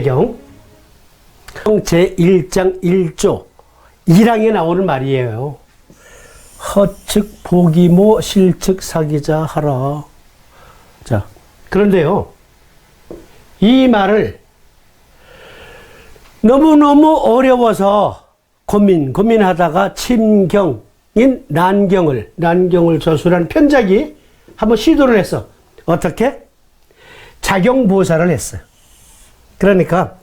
경 제1장 1조 1항에 나오는 말이에요. 허측 보기모 실측 사기자 하라. 자, 그런데요, 이 말을 너무너무 어려워서 고민하다가 침경인 난경을 저술한 편작이 한번 시도를 했어. 어떻게? 작용보사를 했어요. 그러니까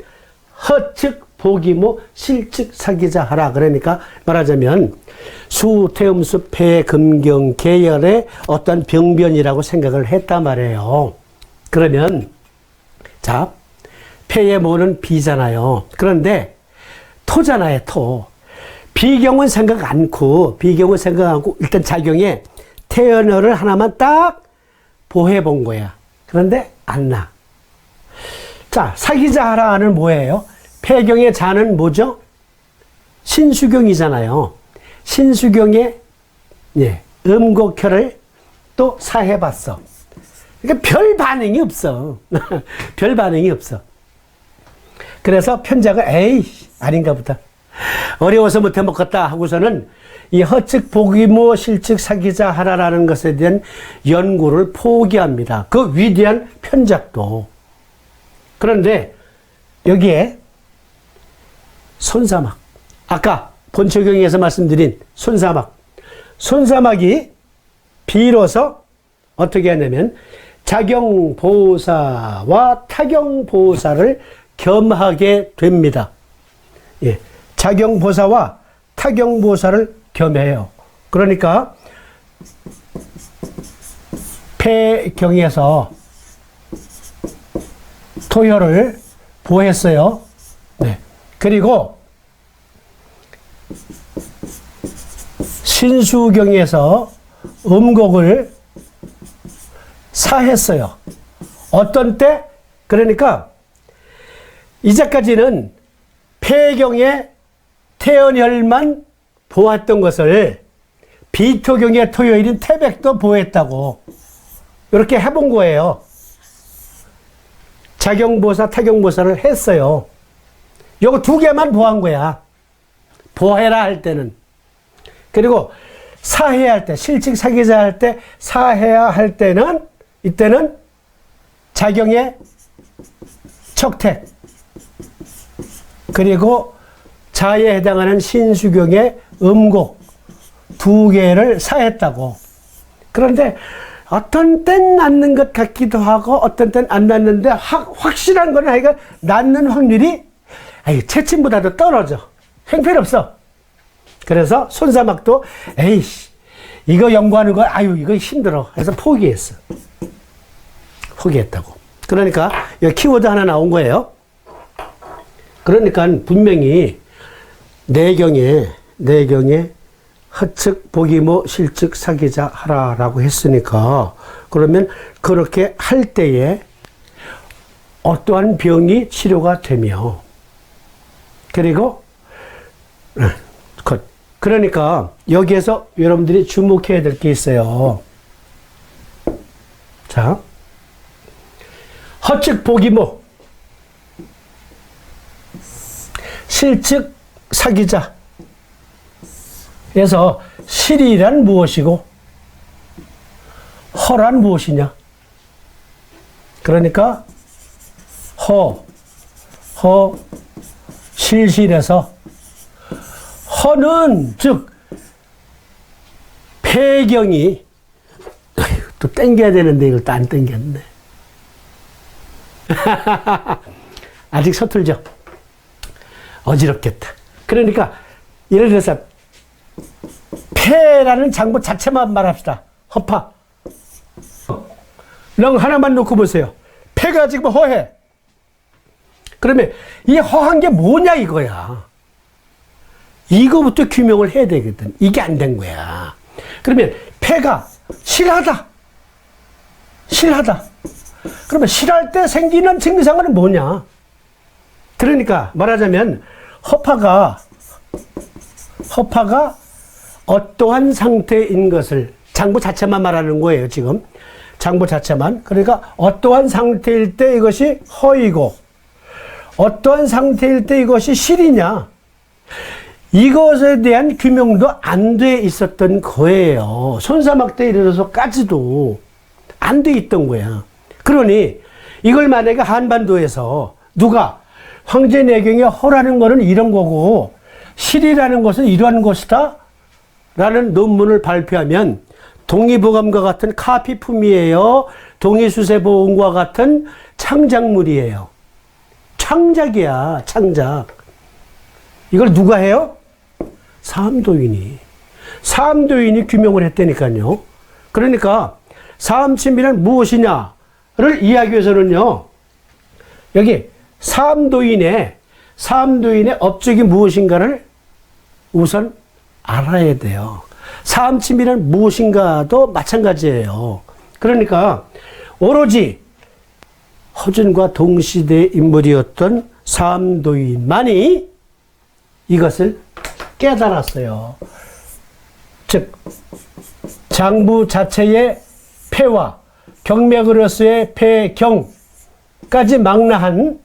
허측 보기모 실측 사기자 하라. 그러니까 말하자면 수태음수 폐금경 계열의 어떤 병변이라고 생각을 했단 말이에요. 그러면 자, 폐의 모는 비잖아요. 그런데 토잖아요. 토. 비경은 생각 않고 일단 작용에 태연어를 하나만 딱 보해 본 거야. 그런데 안 나. 자, 사기자 하라는 뭐예요? 폐경의 자는 뭐죠? 신수경이잖아요. 신수경의 음곡혈을 또 사해봤어. 그러니까 별 반응이 없어. 별 반응이 없어. 그래서 편작은 에이 아닌가 보다. 어려워서 못해 먹겠다 하고서는 이 허측 보기모 실측 사기자 하라라는 것에 대한 연구를 포기합니다. 그 위대한 편작도. 그런데 여기에 손사막, 아까 본초경에서 말씀드린 손사막이 비로소 어떻게 하냐면 작용보사와 타경보사를 겸하게 됩니다. 예, 작용보사와 타경보사를 겸해요. 그러니까 폐경에서 토혈을 보했어요. 네. 그리고 신수경에서 음곡을 사했어요. 어떤 때? 그러니까 이제까지는 폐경의 태연혈만 보았던 것을 비토경의 토요일인 태백도 보했다고 이렇게 해본 거예요. 작용보사, 타경보사를 했어요. 요거 두 개만 보한 거야. 보해라 할 때는. 그리고 사해야 할 때, 실측 사기자 할 때, 사해야 할 때는, 이때는 작용의 척택, 그리고 자에 해당하는 신수경의 음곡 두 개를 사했다고. 그런데 어떤 땐 낫는 것 같기도 하고 어떤 땐 안 낫는데 확실한 거는 하여간 낫는 확률이 채침보다도 떨어져. 형편없어. 그래서 손사막도 에이씨 이거 연구하는 거 이거 힘들어 해서 포기했다고. 그러니까 여기 키워드 하나 나온 거예요. 그러니까 분명히 내경에 허측 보기모 실측 사기자 하라라고 했으니까 그러면 그렇게 할 때에 어떠한 병이 치료가 되며 그리고 그러니까 여기에서 여러분들이 주목해야 될 게 있어요. 자, 허측 보기모 실측 사기자 그래서 실이란 무엇이고 허란 무엇이냐? 그러니까 실실에서 허는 즉 폐경이 또 땡겨야 되는데 이걸 또 안 땡겼네. 아직 서툴죠? 어지럽겠다. 그러니까 예를 들어서 폐라는 장부 자체만 말합시다. 허파. 령 하나만 놓고 보세요. 폐가 지금 허해. 그러면 이 허한 게 뭐냐 이거야. 이거부터 규명을 해야 되거든. 이게 안 된 거야. 그러면 폐가 실하다. 그러면 실할 때 생기는 증상은 뭐냐? 그러니까 말하자면 허파가 어떠한 상태인 것을 장부 자체만 말하는 거예요, 지금. 장부 자체만. 그러니까 어떠한 상태일 때 이것이 허이고 어떠한 상태일 때 이것이 실이냐? 이것에 대한 규명도 안 돼 있었던 거예요. 손사막대에 이르러서까지도 안 돼 있던 거야. 그러니 이걸 만약에 한반도에서 누가 황제내경에 허라는 거는 이런 거고 실이라는 것은 이러한 것이다 라는 논문을 발표하면 동의보감과 같은 카피품이에요. 동의수세보험과 같은 창작물이에요. 창작이야, 창작. 이걸 누가 해요? 사암도인이 규명을 했다니까요. 그러니까 사암침이란 무엇이냐를 이야기하기 위해서는요, 여기 사암도인의 업적이 무엇인가를 우선 알아야 돼요. 사암침이란 무엇인가도 마찬가지예요. 그러니까 오로지 허준과 동시대의 인물이었던 사암도인만이 이것을 깨달았어요. 즉 장부 자체의 폐와 경맥으로서의 폐경까지 망라한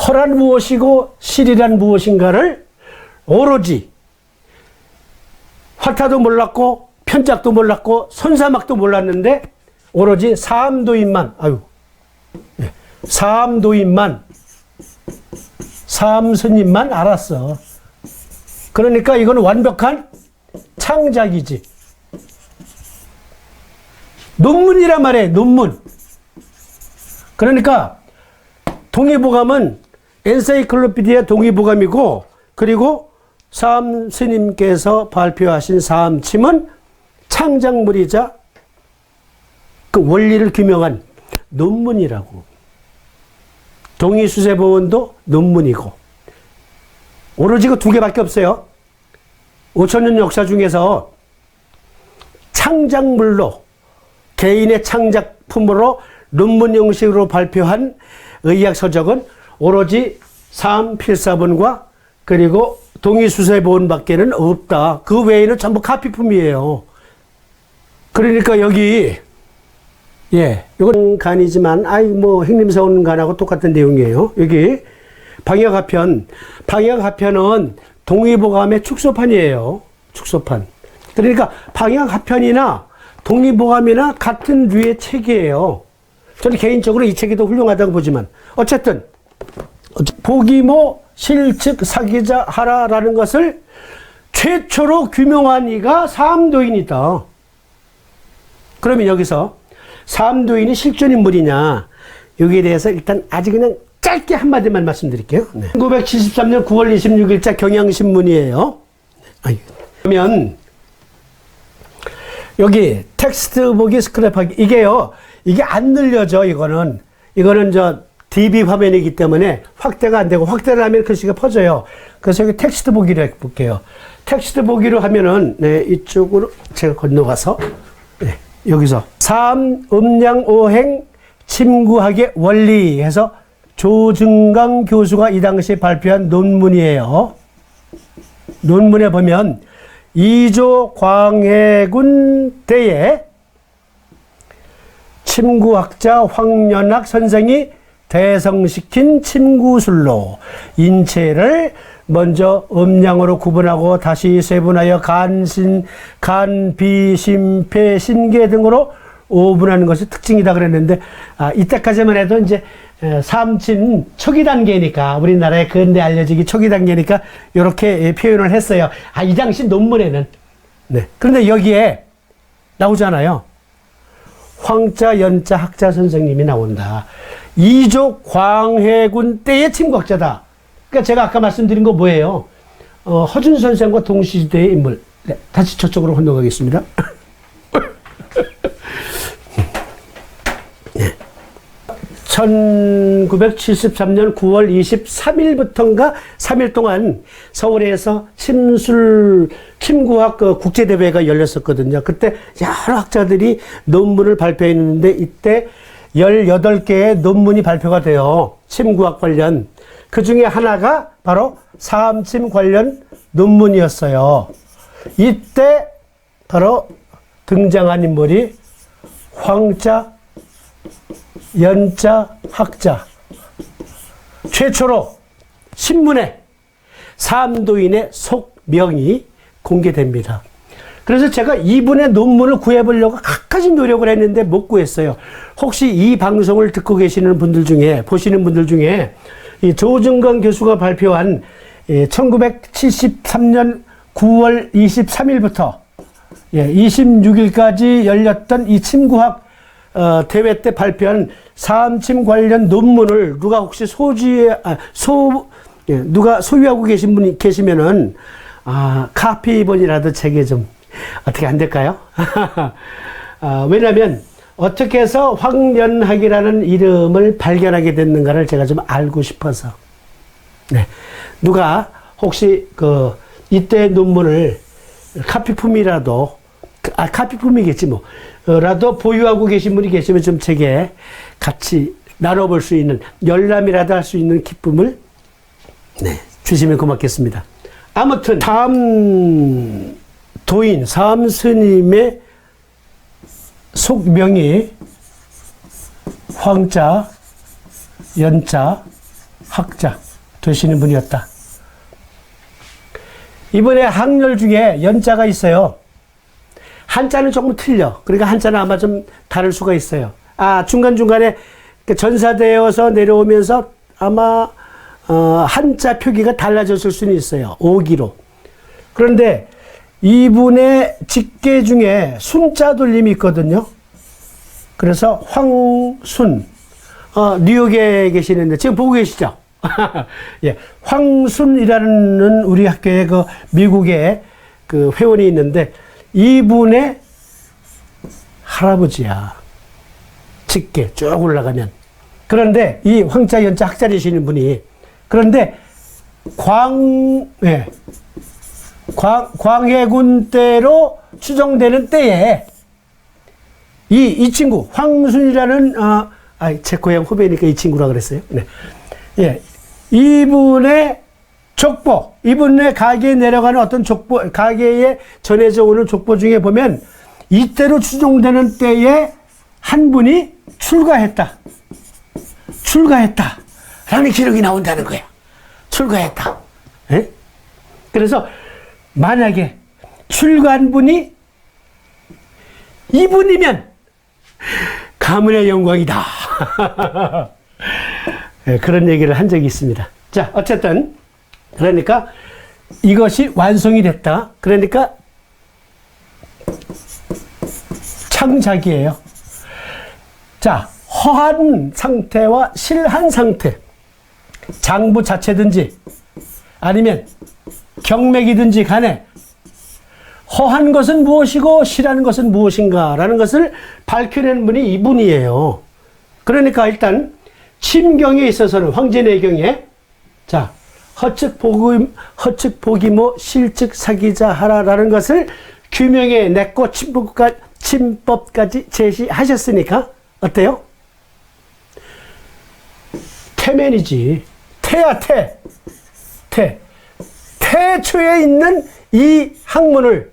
허란 무엇이고 실이란 무엇인가를 오로지 화타도 몰랐고 편작도 몰랐고 손사막도 몰랐는데 오로지 사암도인만 사암스님만 알았어. 그러니까 이건 완벽한 창작이지. 논문이란 말이에요. 논문. 그러니까 동의보감은 엔사이클로피디아 동의보감이고, 그리고 사암스님께서 발표하신 사암침은 창작물이자 그 원리를 규명한 논문이라고. 동의수세보원도 논문이고, 오로지 그 두 개밖에 없어요. 5천년 역사 중에서 창작물로, 개인의 창작품으로 논문 형식으로 발표한 의학 서적은 오로지 사암필사본과 그리고 동의수세보원밖에는 없다. 그 외에는 전부 카피품이에요. 그러니까 여기 이건 간이지만 행림서원간하고 똑같은 내용이에요. 여기 방역하편은 동의보감의 축소판이에요. 축소판. 그러니까 방역하편이나 동의보감이나 같은 류의 책이에요. 저는 개인적으로 이 책이 더 훌륭하다고 보지만, 어쨌든 보기모 실측 사기자 하라라는 것을 최초로 규명한 이가 사암도인이다. 그러면 여기서 사암도인이 실존 인물이냐, 여기에 대해서 일단 아직 그냥 짧게 한마디만 말씀드릴게요. 1973년 9월 26일자 경향신문이에요. 그러면 여기 텍스트 보기 스크랩하기, 이게 안 늘려져. 이거는 저 DB 화면이기 때문에 확대가 안 되고, 확대를 하면 글씨가 퍼져요. 그래서 여기 텍스트 보기로 해볼게요. 텍스트 보기로 하면은, 이쪽으로 제가 건너가서, 여기서 사암 음양오행 침구학의 원리 해서 조증강 교수가 이 당시에 발표한 논문이에요. 논문에 보면 이조 광해군 때에 침구학자 황연학 선생이 대성시킨 침구술로 인체를 먼저 음양으로 구분하고 다시 세분하여 간신, 간, 비, 심, 폐, 신계 등으로 오분하는 것이 특징이다 그랬는데, 이때까지만 해도 이제 사암침 초기 단계니까, 우리나라에 근대 알려지기 초기 단계니까 이렇게 표현을 했어요. 이 당시 논문에는. 그런데 여기에 나오잖아요. 황자, 연자, 학자 선생님이 나온다. 이조 광해군 때의 침구학자다. 그러니까 제가 아까 말씀드린 거 뭐예요? 허준 선생과 동시대의 인물. 다시 저쪽으로 건너가겠습니다. 1973년 9월 23일부터인가 3일 동안 서울에서 침구학 국제대회가 열렸었거든요. 그때 여러 학자들이 논문을 발표했는데, 이때 18개의 논문이 발표가 돼요. 침구학 관련. 그 중에 하나가 바로 사암침 관련 논문이었어요. 이때 바로 등장한 인물이 황자, 연자, 학자, 최초로 신문에 삼도인의 속명이 공개됩니다. 그래서 제가 이분의 논문을 구해보려고 갖가지 노력을 했는데 못 구했어요. 혹시 이 방송을 듣고 계시는 분들 중에, 보시는 분들 중에 이 조증건 교수가 발표한 1973년 9월 23일부터 26일까지 열렸던 이 침구학 대회 때 발표한 사암침 관련 논문을 누가 혹시 누가 소유하고 계신 분이 계시면은 카피본이라도 제게 좀 어떻게 안 될까요? 왜냐하면 어떻게 해서 황연학이라는 이름을 발견하게 됐는가를 제가 좀 알고 싶어서. 네. 누가 혹시 이때 논문을 카피품이라도, 카피품이겠지 뭐, 라도 보유하고 계신 분이 계시면 좀 제게 같이 나눠볼 수 있는, 열람이라도 할 수 있는 기쁨을 주시면 고맙겠습니다. 아무튼 사암 도인, 사암 스님의 속명이 황자, 연자, 학자 되시는 분이었다. 이번에 학렬 중에 연자가 있어요. 한자는 조금 틀려. 그러니까 한자는 아마 좀 다를 수가 있어요. 중간중간에 전사되어서 내려오면서 아마 한자 표기가 달라졌을 수는 있어요. 오기로. 그런데 이분의 직계 중에 순자 돌림이 있거든요. 그래서 황순, 뉴욕에 계시는데 지금 보고 계시죠? 예, 황순이라는 우리 학교에 미국에 회원이 있는데 이분의 할아버지야. 직계 쭉 올라가면. 그런데 이 황자 연자 학자리시는 분이, 그런데 광해군 때로 추정되는 때에 이 친구 황순이라는 제 고향 후배니까 이 친구라 그랬어요. 네. 예. 이분의 족보, 이분의 가게에 내려가는 어떤 족보, 가게에 전해져 오는 족보 중에 보면 이때로 추정되는 때에 한 분이 출가했다. 라는 기록이 나온다는 거야. 출가했다. 예? 그래서 만약에 출가한 분이 이분이면 가문의 영광이다. 네, 그런 얘기를 한 적이 있습니다. 자, 어쨌든 그러니까 이것이 완성이 됐다. 그러니까 창작이에요. 자, 허한 상태와 실한 상태, 장부 자체든지 아니면 경맥이든지 간에 허한 것은 무엇이고 실한 것은 무엇인가라는 것을 밝혀낸 분이 이분이에요. 그러니까 일단 침경에 있어서는 황제내경에 자, 허측 보기모 실측 사기자 하라라는 것을 규명해 냈고 침법까지 제시하셨으니까 어때요? 태면이지. 태야 태. 태초에 있는 이 학문을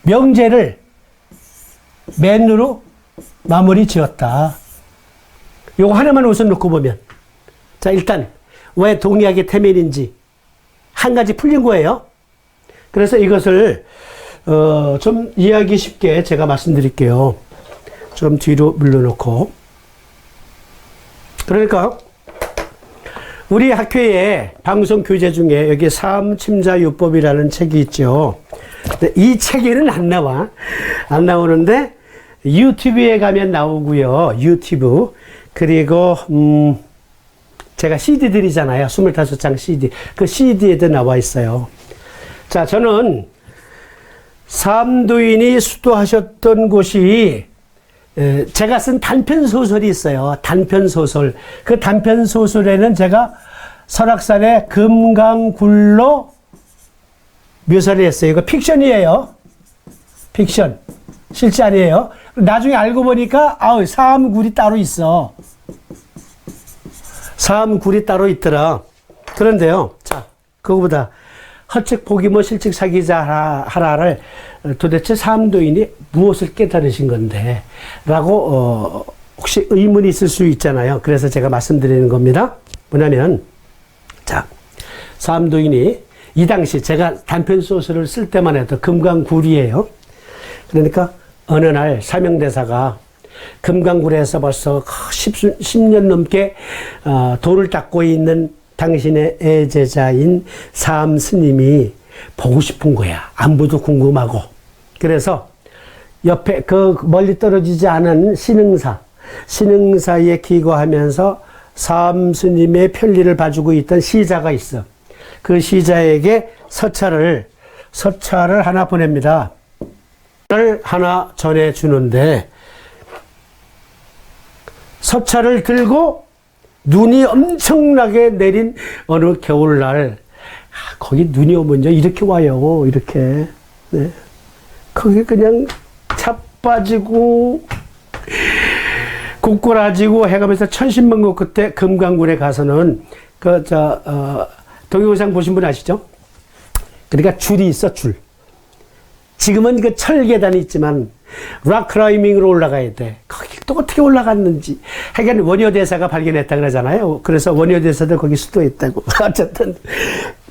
대명제를 맨으로 마무리 지었다. 요거 하나만 우선 놓고 보면, 자, 일단 왜 동의하게 태면인지 한 가지 풀린 거예요. 그래서 이것을 좀 이해하기 쉽게 제가 말씀드릴게요. 좀 뒤로 물러놓고. 그러니까 우리 학회에 방송 교재 중에 여기 사암침자요법이라는 책이 있죠. 이 책에는 안 나오는데 유튜브에 가면 나오고요. 유튜브. 그리고 제가 CD 드리잖아요. 25장 CD. 그 CD에도 나와 있어요. 자, 저는 삼도인이 수도하셨던 곳이 제가 쓴 단편소설이 있어요. 단편소설. 그 단편소설에는 제가 설악산의 금강굴로 묘사를 했어요. 이거 픽션이에요. 픽션. 실제 아니에요. 나중에 알고 보니까, 사암굴이 따로 있어. 사암굴이 따로 있더라. 그런데요. 자, 그거보다 허측 보기모 실측 사기자 하라를 도대체 삼도인이 무엇을 깨달으신 건데 라고 혹시 혹시 의문이 있을 수 있잖아요. 그래서 제가 말씀드리는 겁니다. 뭐냐면, 자, 삼도인이 이 당시 제가 단편 소설을 쓸 때만 해도 금강굴이에요. 그러니까 어느 날 사명대사가 금강굴에서 벌써 10년 넘게 돌을 닦고 있는 당신의 애제자인 삼스님이 보고 싶은 거야. 안부도 궁금하고. 그래서 옆에 그 멀리 떨어지지 않은 신흥사에 기거하면서 삼스님의 편리를 봐주고 있던 시자가 있어. 그 시자에게 서찰을 하나 보냅니다. 를 하나 전해주는데, 서찰을 들고 눈이 엄청나게 내린 어느 겨울날, 거기 눈이 오면요, 이렇게 와요, 이렇게. 네. 거기 그냥 자빠지고, 고꾸라지고 해가면서 천신만고 끝에 금강굴에 가서는, 동영상 보신 분 아시죠? 그러니까 줄이 있어, 줄. 지금은 그 철계단이 있지만 락 클라이밍으로 올라가야 돼. 거기 또 어떻게 올라갔는지. 하여간 원효대사가 발견했다 그러잖아요. 그래서 원효대사도 거기 수도했다고. 어쨌든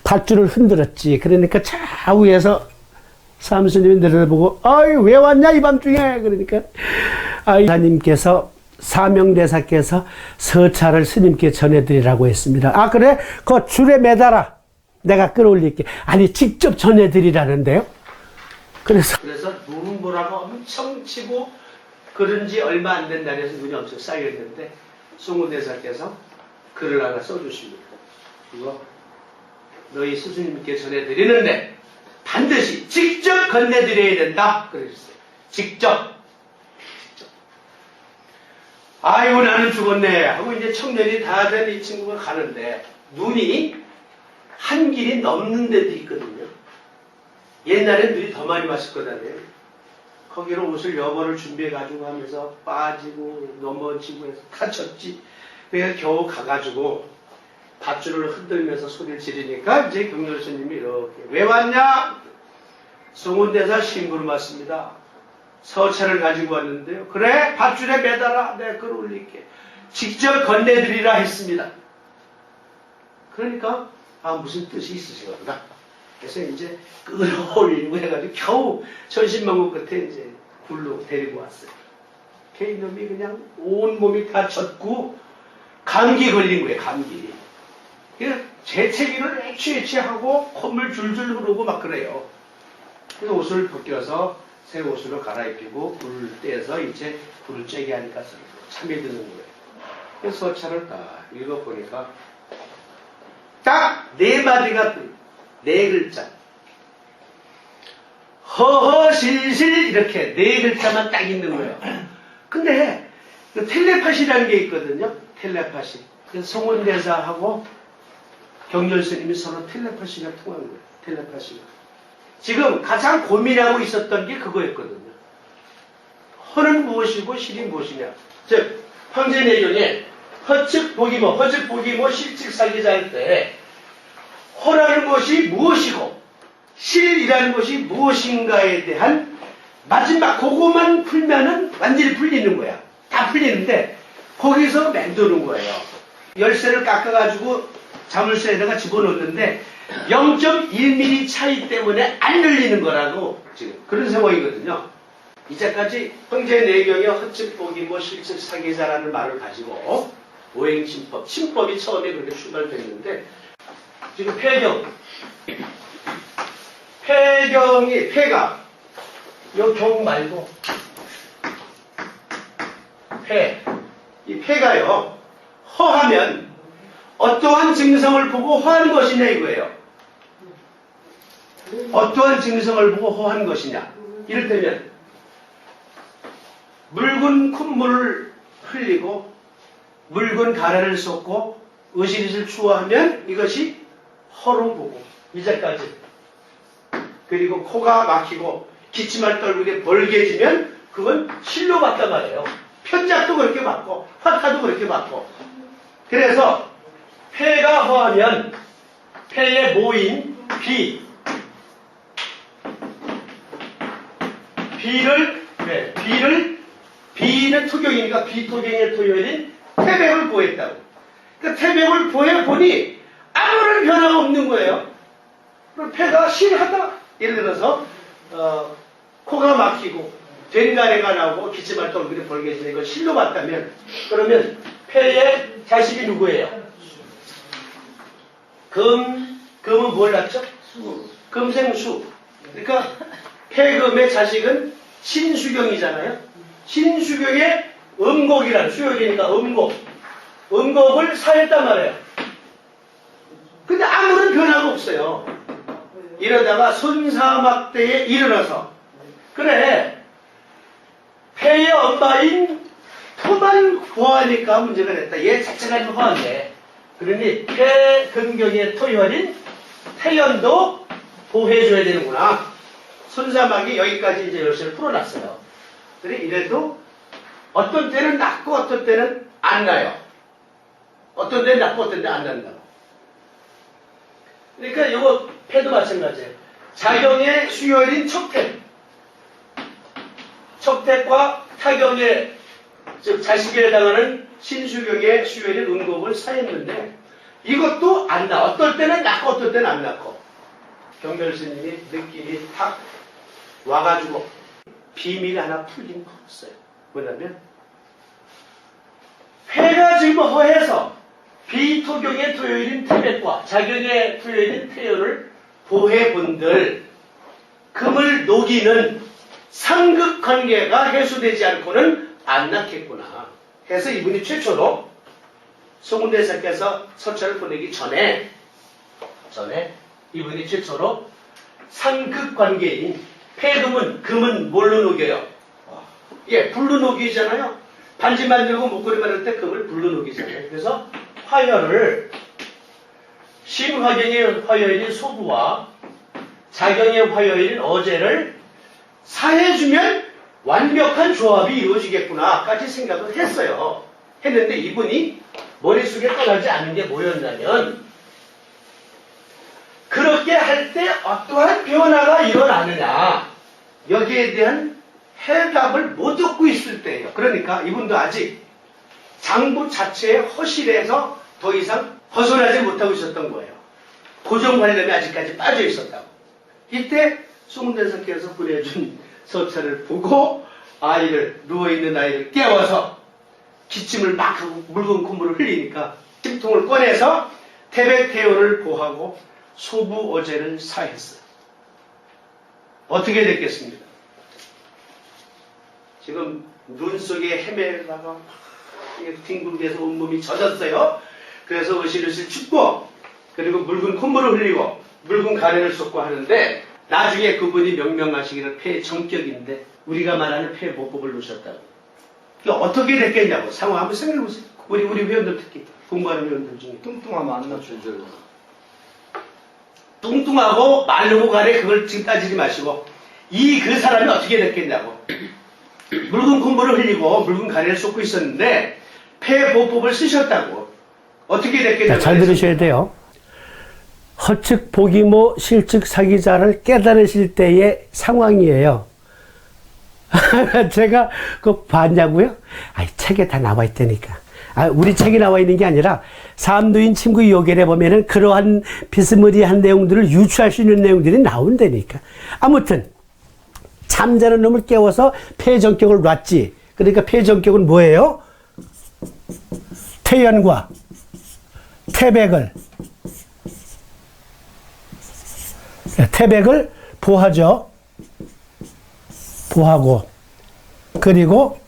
밧줄을 흔들었지. 그러니까 좌우에서 삼스님이 내려다보고 아이 왜 왔냐 이 밤중에. 그러니까 아이사님께서 사명대사께서 서찰을 스님께 전해드리라고 했습니다. 아 그래? 그 줄에 매달아. 내가 끌어올릴게. 아니 직접 전해드리라는데요. 그래서 눈보라가 엄청 치고 그런 지 얼마 안 된 날에서 눈이 엄청 쌓여있는데 송우대사께서 글을 하나 써주십니다. 이거 너희 스승님께 전해드리는데 반드시 직접 건네드려야 된다. 그러셨어요. 직접. 아이고 나는 죽었네 하고 이제 청년이 다 된 이 친구가 가는데 눈이 한 길이 넘는 데도 있거든요. 옛날엔 눈이 더 많이 왔었거든요. 거기로 옷을 여벌을 준비해가지고 하면서 빠지고 넘어지고 해서 다쳤지. 그래서 겨우 가가지고 밧줄을 흔들면서 소리를 지르니까 이제 경렬스님이 이렇게 왜 왔냐? 송은대사 신부를 맞습니다. 서찰을 가지고 왔는데요. 그래 밧줄에 매달아 내가 글을 올릴게. 직접 건네드리라 했습니다. 그러니까 무슨 뜻이 있으신가 보다. 그래서 이제 끌어올리고 해가지고 겨우 천신만고 끝에 이제 굴로 데리고 왔어요. 개인놈이 그냥 온 몸이 다 젖고 감기 걸린 거예요. 감기. 그래서 재채기를 애취하고 콧물 줄줄 흐르고 막 그래요. 그래서 옷을 벗겨서 새 옷으로 갈아입히고 불을 떼서 이제 불을 쬐게 하니까 참이 드는 거예요. 그래서 서찰을 딱 읽어보니까 딱 네 마디가 네 글자. 허허실실 이렇게 네 글자만 딱 있는 거예요. 근데 텔레파시라는 게 있거든요. 텔레파시. 그래서 송은대사하고 경렬스님이 서로 텔레파시가 통한 거예요. 텔레파시가. 지금 가장 고민하고 있었던 게 그거였거든요. 허는 무엇이고 실이 무엇이냐. 즉 황제내경에 허측 보기모, 허측 보기모, 실측 살기자 할 때 허라는 것이 무엇이고 실이라는 것이 무엇인가에 대한 마지막 그거만 풀면은 완전히 풀리는 거야. 다 풀리는데 거기서 맴도는 거예요. 열쇠를 깎아가지고 자물쇠에다가 집어넣는데 0.1mm 차이 때문에 안 열리는 거라고 지금 그런 상황이거든요. 이제까지 황제내경의 허측 보기모 실측 사기자라는 말을 가지고 오행침법, 침법이 처음에 그렇게 출발됐는데 지금 폐가 요 경 말고 이 폐가요 허하면 어떠한 증상을 보고 허한 것이냐 이거예요. 어떠한 증상을 보고 허한 것이냐. 이를테면 묽은 콧물을 흘리고 묽은 가래를 쏟고 으실으실 추워하면 이것이 허로 보고 이제까지. 그리고 코가 막히고 기침할 떨국에 벌게지면 그건 실로 봤단 말이에요. 편작도 그렇게 맞고 화타도 그렇게 맞고. 그래서 폐가 허하면 폐의 모인 비를 여기는 토경이니까 비토경의 토요일인 태백을 보했다고. 그 태백을 보해보니 아무런 변화가 없는 거예요. 그럼 폐가 실하다. 예를 들어서 코가 막히고 된가래가 나고 기침할 때 얼굴이 벌개지는 이걸 실로 봤다면, 그러면 폐의 자식이 누구예요? 금은 뭘 낳죠? 금생수. 그러니까 폐금의 자식은 신수경이잖아요. 신수경의 음곡이라는, 수요일이니까 음곡을 사했단 말이에요. 근데 아무런 변화가 없어요. 이러다가 손사막대에 일어나서, 그래, 폐의 엄마인 토만 보하니까 문제가 됐다. 얘 자체가 보한데, 그러니 폐 근경의 토혈인 태연도 보호해줘야 되는구나. 손사막이 여기까지 이제 열쇠를 풀어놨어요. 그래, 이래도 어떤 때는 낫고 어떤 때는 안 나요. 어떤 때는 낫고 어떤 때는 안 난다고. 그러니까 이거 폐도 마찬가지예요. 자경의 수요일인 척택과 타경의, 즉 자식에 해당하는 신수경의 수요일인 음곡을 사했는데 이것도 안 나. 어떨 때는 낫고 어떨 때는 안 낫고. 경멸스님이 느낌이 탁 와가지고 비밀이 하나 풀린 거 없어요. 뭐냐면 폐가 지금 허해서 비토경의 토요일인 태백과 자경의 토요일인 태요를 보해본들 금을 녹이는 상극관계가 해소되지 않고는 안 낫겠구나 해서 이분이 최초로 송은대사께서 서찰을 보내기 전에 이분이 최초로 상극관계인 폐금은 금은 뭘로 녹여요? 예, 불로 녹이잖아요. 반지 만들고 목걸이 만들 때 금을 불로 녹이잖아요. 그래서 화열을 심화경의 화열인 소부와 자경의 화열인 어제를 사해주면 완벽한 조합이 이루어지겠구나까지 생각을 했어요. 했는데 이분이 머릿속에 떠나지 않은 게 뭐였냐면 그렇게 할 때 어떠한 변화가 일어나느냐 여기에 대한 해답을 못 얻고 있을 때예요. 그러니까 이분도 아직 장부 자체의 허실에서 더 이상 벗어나지 못하고 있었던 거예요. 고정관념이 아직까지 빠져 있었다고. 이때 송은대사께서 보내준 서찰을 보고 누워있는 아이를 깨워서 기침을 막 하고 묽은 콧물을 흘리니까 침통을 꺼내서 태백태요를 보하고 소부 어제를 사했어요. 어떻게 됐겠습니까? 지금 눈 속에 헤매다가 뒹굴게서 온몸이 젖었어요. 그래서 으실으실 춥고 그리고 묽은 콧물을 흘리고 묽은 가래를 쏟고 하는데 나중에 그분이 명명하시기를 폐의 정격인데 우리가 말하는 폐의 모법을 놓으셨다고. 어떻게 됐겠냐고 상황 한번 생각해보세요. 우리 회원들 특히 공부하는 회원들 중에 뚱뚱하면 안 낮춰줘요. 뚱뚱하고 마르고 가래 그걸 지금 따지지 마시고 그 사람이 어떻게 됐겠냐고. 묽은 콧물을 흘리고 묽은 가래를 쏟고 있었는데 폐보법을 쓰셨다고. 어떻게 됐겠냐고. 잘 들으셔야 돼요. 허측 보기모 실측 사기자를 깨달으실 때의 상황이에요. 제가 그거 봤냐고요? 책에 다 나와 있다니까. 우리 책에 나와 있는 게 아니라 삼두인 침구 요결에 보면은 그러한 비스무리한 내용들을 유추할 수 있는 내용들이 나온다니까. 아무튼 잠자는 놈을 깨워서 폐전격을 놨지. 그러니까 폐전격은 뭐예요? 태연과 태백을 보하죠. 보하고 그리고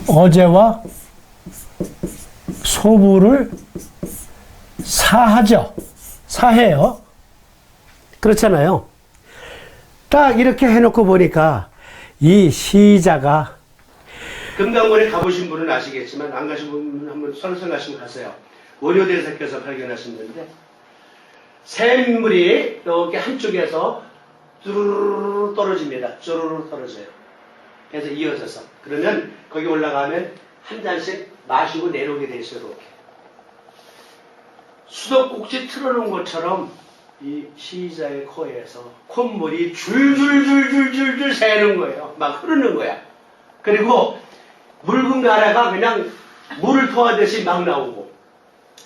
어제와 소부를 사하죠. 사해요. 그렇잖아요. 딱 이렇게 해놓고 보니까 이 시자가 금강원에 가보신 분은 아시겠지만 안 가신 분은 한번 설설 가시면 가세요. 원효대사께서 발견하셨는데 샘물이 이렇게 한쪽에서 뚜루루루 떨어집니다. 쭈루루 떨어져요. 그래서 이어져서 그러면 거기 올라가면 한 잔씩 마시고 내려오게 돼 있어요. 이렇게 수도꼭지 틀어놓은 것처럼 이 시자의 코에서 콧물이 줄줄줄줄줄줄 새는 거예요. 막 흐르는 거야. 그리고 묽은 가래가 그냥 물을 토하듯이 막 나오고,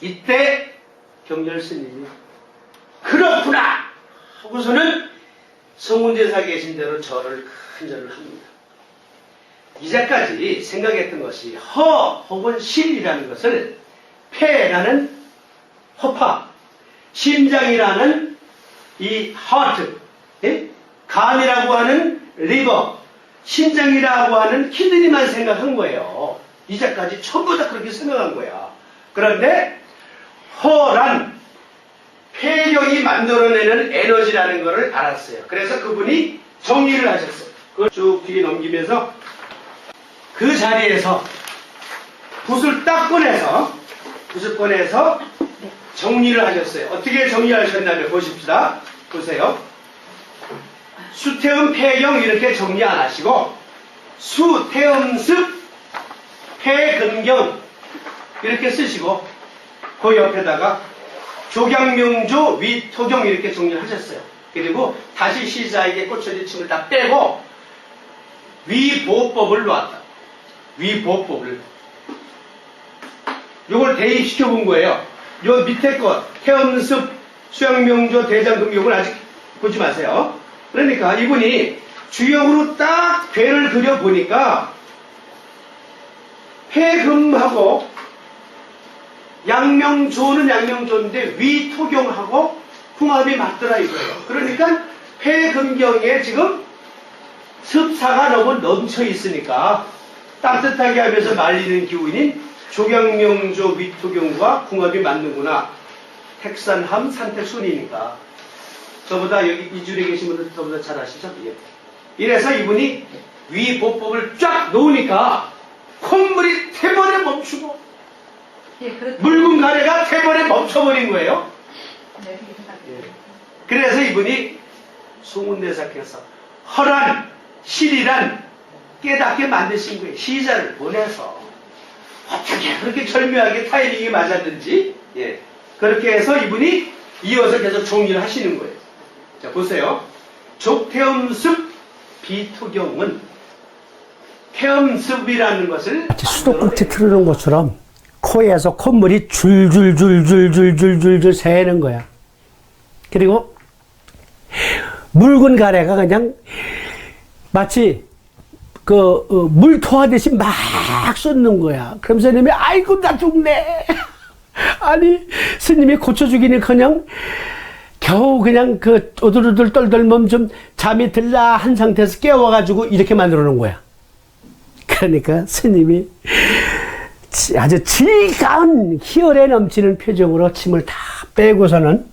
이때 경렬 스님이 그렇구나 하고서는 성운대사 계신 대로 절을 큰 절을 합니다. 이제까지 생각했던 것이 허 혹은 실이라는 것을 폐라는 허파, 심장이라는 이 하트, 예? 간이라고 하는 리버, 심장이라고 하는 키드니만 생각한 거예요. 이제까지 전부 다 그렇게 생각한 거야. 그런데 허란 폐경이 만들어내는 에너지라는 것을 알았어요. 그래서 그분이 정리를 하셨어요. 그걸 쭉 뒤에 넘기면서 그 자리에서 붓을 딱 꺼내서 정리를 하셨어요. 어떻게 정리하셨냐면 보십시다. 보세요. 수태음 폐경 이렇게 정리 안 하시고 수태음습 폐근경 이렇게 쓰시고 그 옆에다가 조경명조 위토경 이렇게 정리를 하셨어요. 그리고 다시 시자에게 꽂혀진 침을 다 빼고 위보법을 놓았다. 위보법을. 요걸 대입시켜 본 거예요. 요 밑에 것, 태음습, 수양명조, 대장금욕을 아직 보지 마세요. 그러니까 이분이 주역으로 딱 괴를 그려보니까 폐금하고 양명조는 양명조인데 위토경하고 궁합이 맞더라 이거예요. 그러니까 폐금경에 지금 습사가 너무 넘쳐 있으니까 따뜻하게 하면서 말리는 기운인 조경명조 위토경과 궁합이 맞는구나. 택산함 산택순이니까. 저보다 여기 이 줄에 계신 분들 저보다 잘 아시죠? 예. 이래서 이분이 위보법을 쫙 놓으니까 콧물이 태번에 멈추고 묽은 가래가 태번에 멈춰버린 거예요. 예. 그래서 이분이 송운대사께서 허란 실이란 깨닫게 만드신 거예요. 시자를 보내서 어떻게 그렇게 절묘하게 타이밍이 맞았는지, 예. 그렇게 해서 이분이 이어서 계속 정리를 하시는 거예요. 자, 보세요. 족태음습 비토경은 태음습이라는 것을 수도꼭지 틀어놓은 것처럼 코에서 콧물이 줄줄줄줄줄줄줄 새는 거야. 그리고 묽은 가래가 그냥 마치 물 토하듯이 막 쏟는 거야. 그럼 스님이 아이고 나 죽네. 아니 스님이 고쳐주기는커녕 겨우 그냥 그 오들오들 떨덜면 좀 잠이 들라 한 상태에서 깨워가지고 이렇게 만들어 놓은 거야. 그러니까 스님이 아주 즐거운 희열에 넘치는 표정으로 침을 다 빼고서는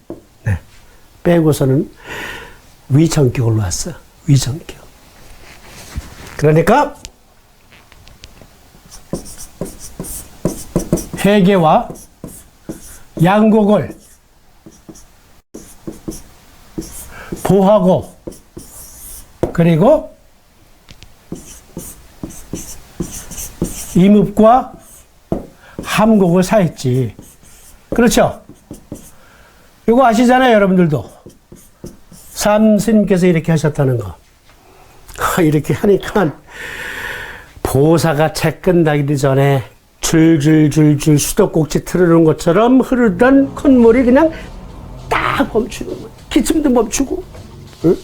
위정격을 놨어. 위정격. 그러니까 회개와 양곡을 보하고 그리고 임읍과 함곡을 사했지. 그렇죠? 이거 아시잖아요, 여러분들도. 삼스님께서 이렇게 하셨다는 거. 이렇게 하니까 보사가 채 끝나기 전에 줄줄줄줄 수도꼭지 틀어놓은 것처럼 흐르던 콧물이 그냥 딱 멈추는 거야. 기침도 멈추고. 응?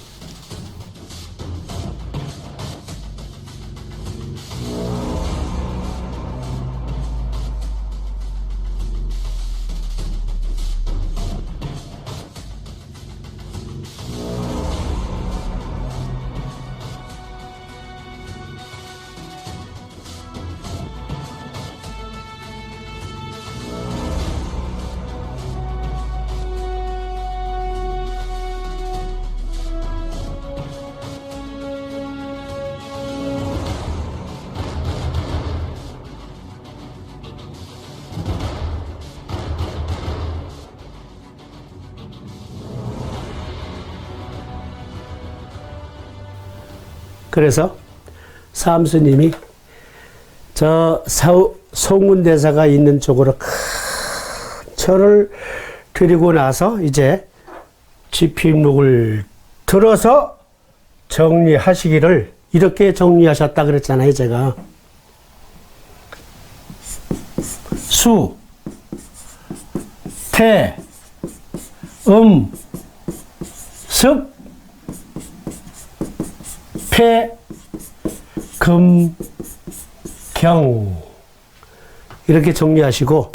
그래서 삼스님이 저 송운대사가 있는 쪽으로 큰 절을 드리고 나서 이제 집필록을 들어서 정리하시기를 이렇게 정리하셨다 그랬잖아요, 제가. 수, 태, 습, 폐, 금, 경. 이렇게 정리하시고,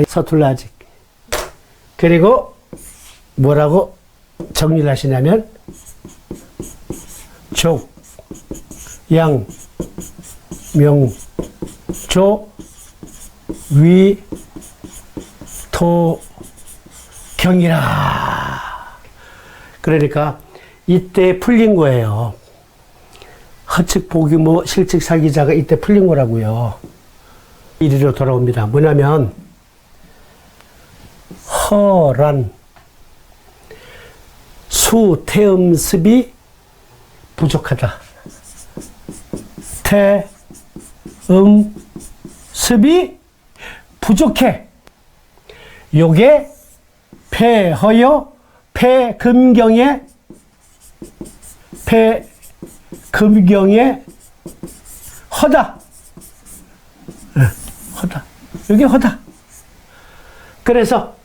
서툴러 아직. 그리고 뭐라고 정리를 하시냐면, 족, 양, 명, 조, 위, 토, 경이라. 그러니까 이때 풀린 거예요. 허측 보기모 실측 사기자가 이때 풀린 거라고요. 이리로 돌아옵니다. 뭐냐면 허란 수, 태음, 습이 부족하다. 태, 습이 부족해. 요게 폐허요, 폐금경의 허다. 허다. 이게 허다. 그래서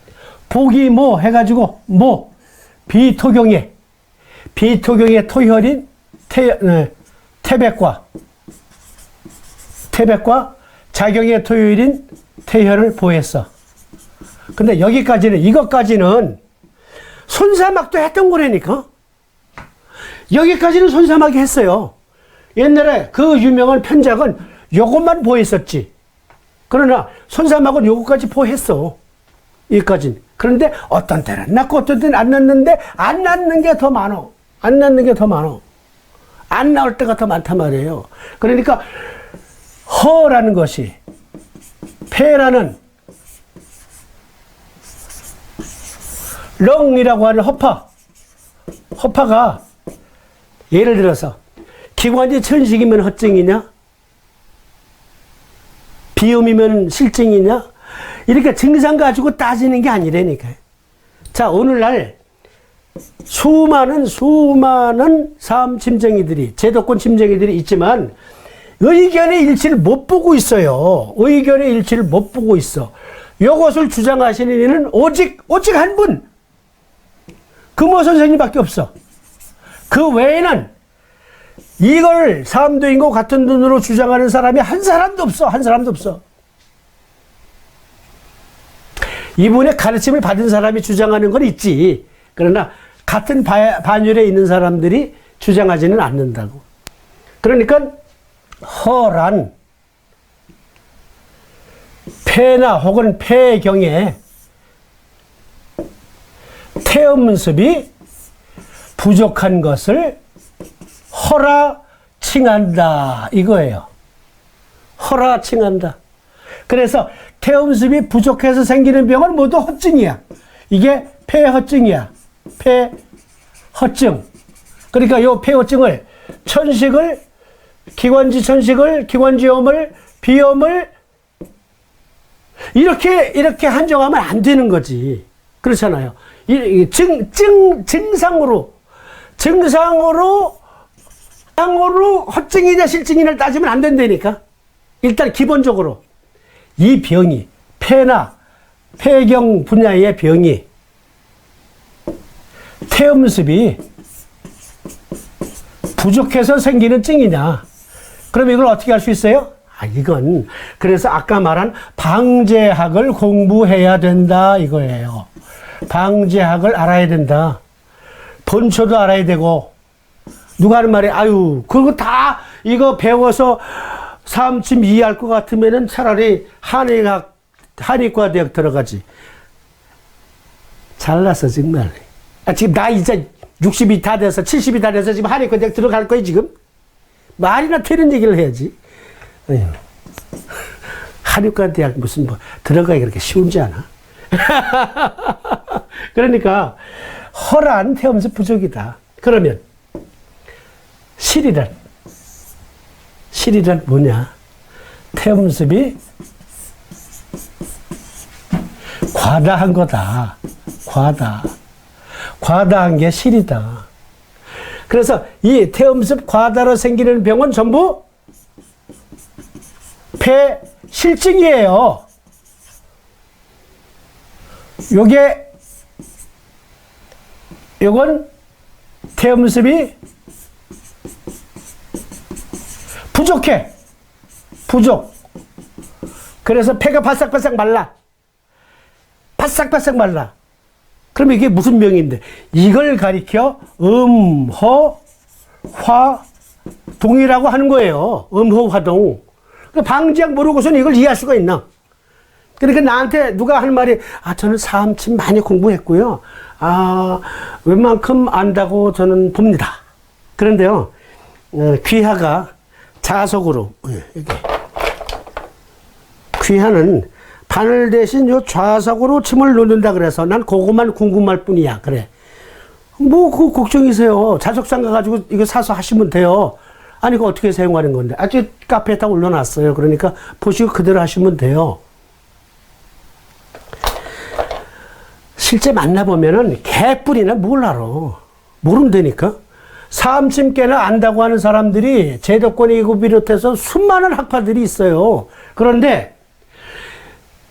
보기모 해가지고 비토경의 토혈인 태백과 자경의 토혈인 태혈을 보했어. 근데 이것까지는 손사막도 했던 거라니까. 여기까지는 손사막이 했어요. 옛날에 그 유명한 편작은 요것만 보했었지. 그러나 손사막은 요것까지 보했어. 여기까지는. 그런데 어떤 때는 낳고 어떤 때는 안 낳는데 안 낳는 게 더 많어. 안 나올 때가 더 많단 말이에요. 그러니까 허라는 것이 폐라는 렁이라고 하는 허파가 예를 들어서 기관지 천식이면 허증이냐? 비음이면 실증이냐? 이렇게 증상 가지고 따지는 게 아니라니까요. 자, 오늘날 수많은 사암 침쟁이들이, 제도권 침쟁이들이 있지만 의견의 일치를 못 보고 있어요. 의견의 일치를 못 보고 있어. 이것을 주장하시는 이는 오직 한 분. 금호 선생님밖에 없어. 그 외에는 이걸 삼도인과 같은 눈으로 주장하는 사람이 한 사람도 없어. 이분의 가르침을 받은 사람이 주장하는 건 있지. 그러나 같은 반열에 있는 사람들이 주장하지는 않는다고. 그러니까 허란 폐나 혹은 폐경에 태음습이 부족한 것을 허라 칭한다 이거예요. 허라 칭한다. 그래서 태음습이 부족해서 생기는 병은 모두 허증이야. 이게 폐허증이야. 폐허증. 그러니까 이 폐허증을 천식을 기관지 천식을 기관지염을 비염을 이렇게 한정하면 안 되는 거지. 그렇잖아요. 증상으로 허증이냐 실증이냐를 따지면 안 된다니까. 일단 기본적으로 이 병이 폐나 폐경 분야의 병이 태음습이 부족해서 생기는 증이냐. 그럼 이걸 어떻게 할 수 있어요? 이건 그래서 아까 말한 방제학을 공부해야 된다 이거예요. 방제학을 알아야 된다. 본초도 알아야 되고. 누가 하는 말이 그거 다 이거 배워서 사암침 이해할 것 같으면은 차라리 한의과 대학 들어가지. 잘났어 정말. 지금 나 이제 60이 다 돼서 70이 다 돼서 지금 한의과 대학 들어갈 거야 지금? 말이나 틀린 얘기를 해야지. 한의과 대학 무슨 들어가기 그렇게 쉬운지 않아? 그러니까 허란 태음습 부족이다. 그러면 실이란 뭐냐? 태음습이 과다한 거다. 과다. 과다한 게 실이다. 그래서 이 태음습 과다로 생기는 병은 전부 폐실증이에요. 요건 태음습이 부족. 그래서 폐가 바싹바싹 말라. 바싹바싹 말라. 그럼 이게 무슨 병인데? 이걸 가리켜 음호화동이라고 하는 거예요. 음호화동. 방지약 모르고서는 이걸 이해할 수가 있나? 그러니까 나한테 누가 하는 말이, 저는 사암침 많이 공부했고요. 웬만큼 안다고 저는 봅니다. 그런데요, 귀하가 자석으로, 이렇게. 귀하는 바늘 대신 요 좌석으로 침을 놓는다 그래서 난 그것만 궁금할 뿐이야. 그래. 그거 걱정이세요. 자석상 가가지고 이거 사서 하시면 돼요. 아니, 이거 어떻게 사용하는 건데? 아주 카페에다 올려놨어요. 그러니까 보시고 그대로 하시면 돼요. 실제 만나보면은 개뿔이나 뭘 알아. 모르면 되니까. 사암침깨나 안다고 하는 사람들이 제도권이고 비롯해서 수많은 학파들이 있어요. 그런데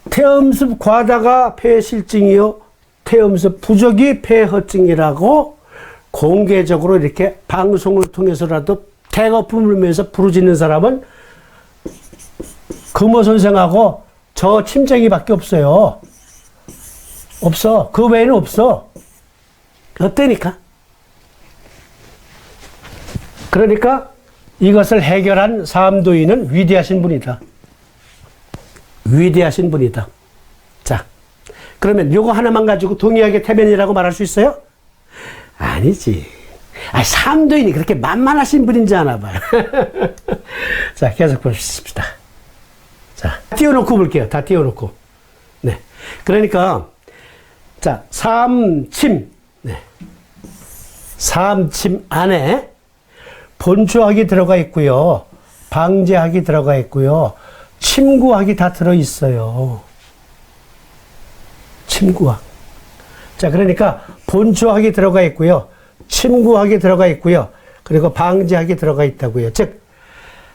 태음습 과다가 폐실증이요, 태음습 부족이 폐허증이라고 공개적으로 이렇게 방송을 통해서라도 대거품을 울면서 부르짖는 사람은 금호 선생하고 저 침쟁이밖에 없어요. 없어. 그 외에는 없어. 어때니까? 그러니까 이것을 해결한 사암도인은 위대하신 분이다. 위대하신 분이다. 자, 그러면 요거 하나만 가지고 동의하게 태면이라고 말할 수 있어요? 아니지. 사암도인이 그렇게 만만하신 분인 줄 아나 봐요. 자, 계속 보십시다. 자, 띄워놓고 볼게요. 다 띄워놓고. 네. 그러니까, 자, 사암침. 네. 사암침 안에 본초학이 들어가 있고요. 방제학이 들어가 있고요. 침구학이 다 들어있어요. 침구학. 자, 그러니까 본초학이 들어가 있고요. 침구학이 들어가 있고요. 그리고 방제학이 들어가 있다고요. 즉,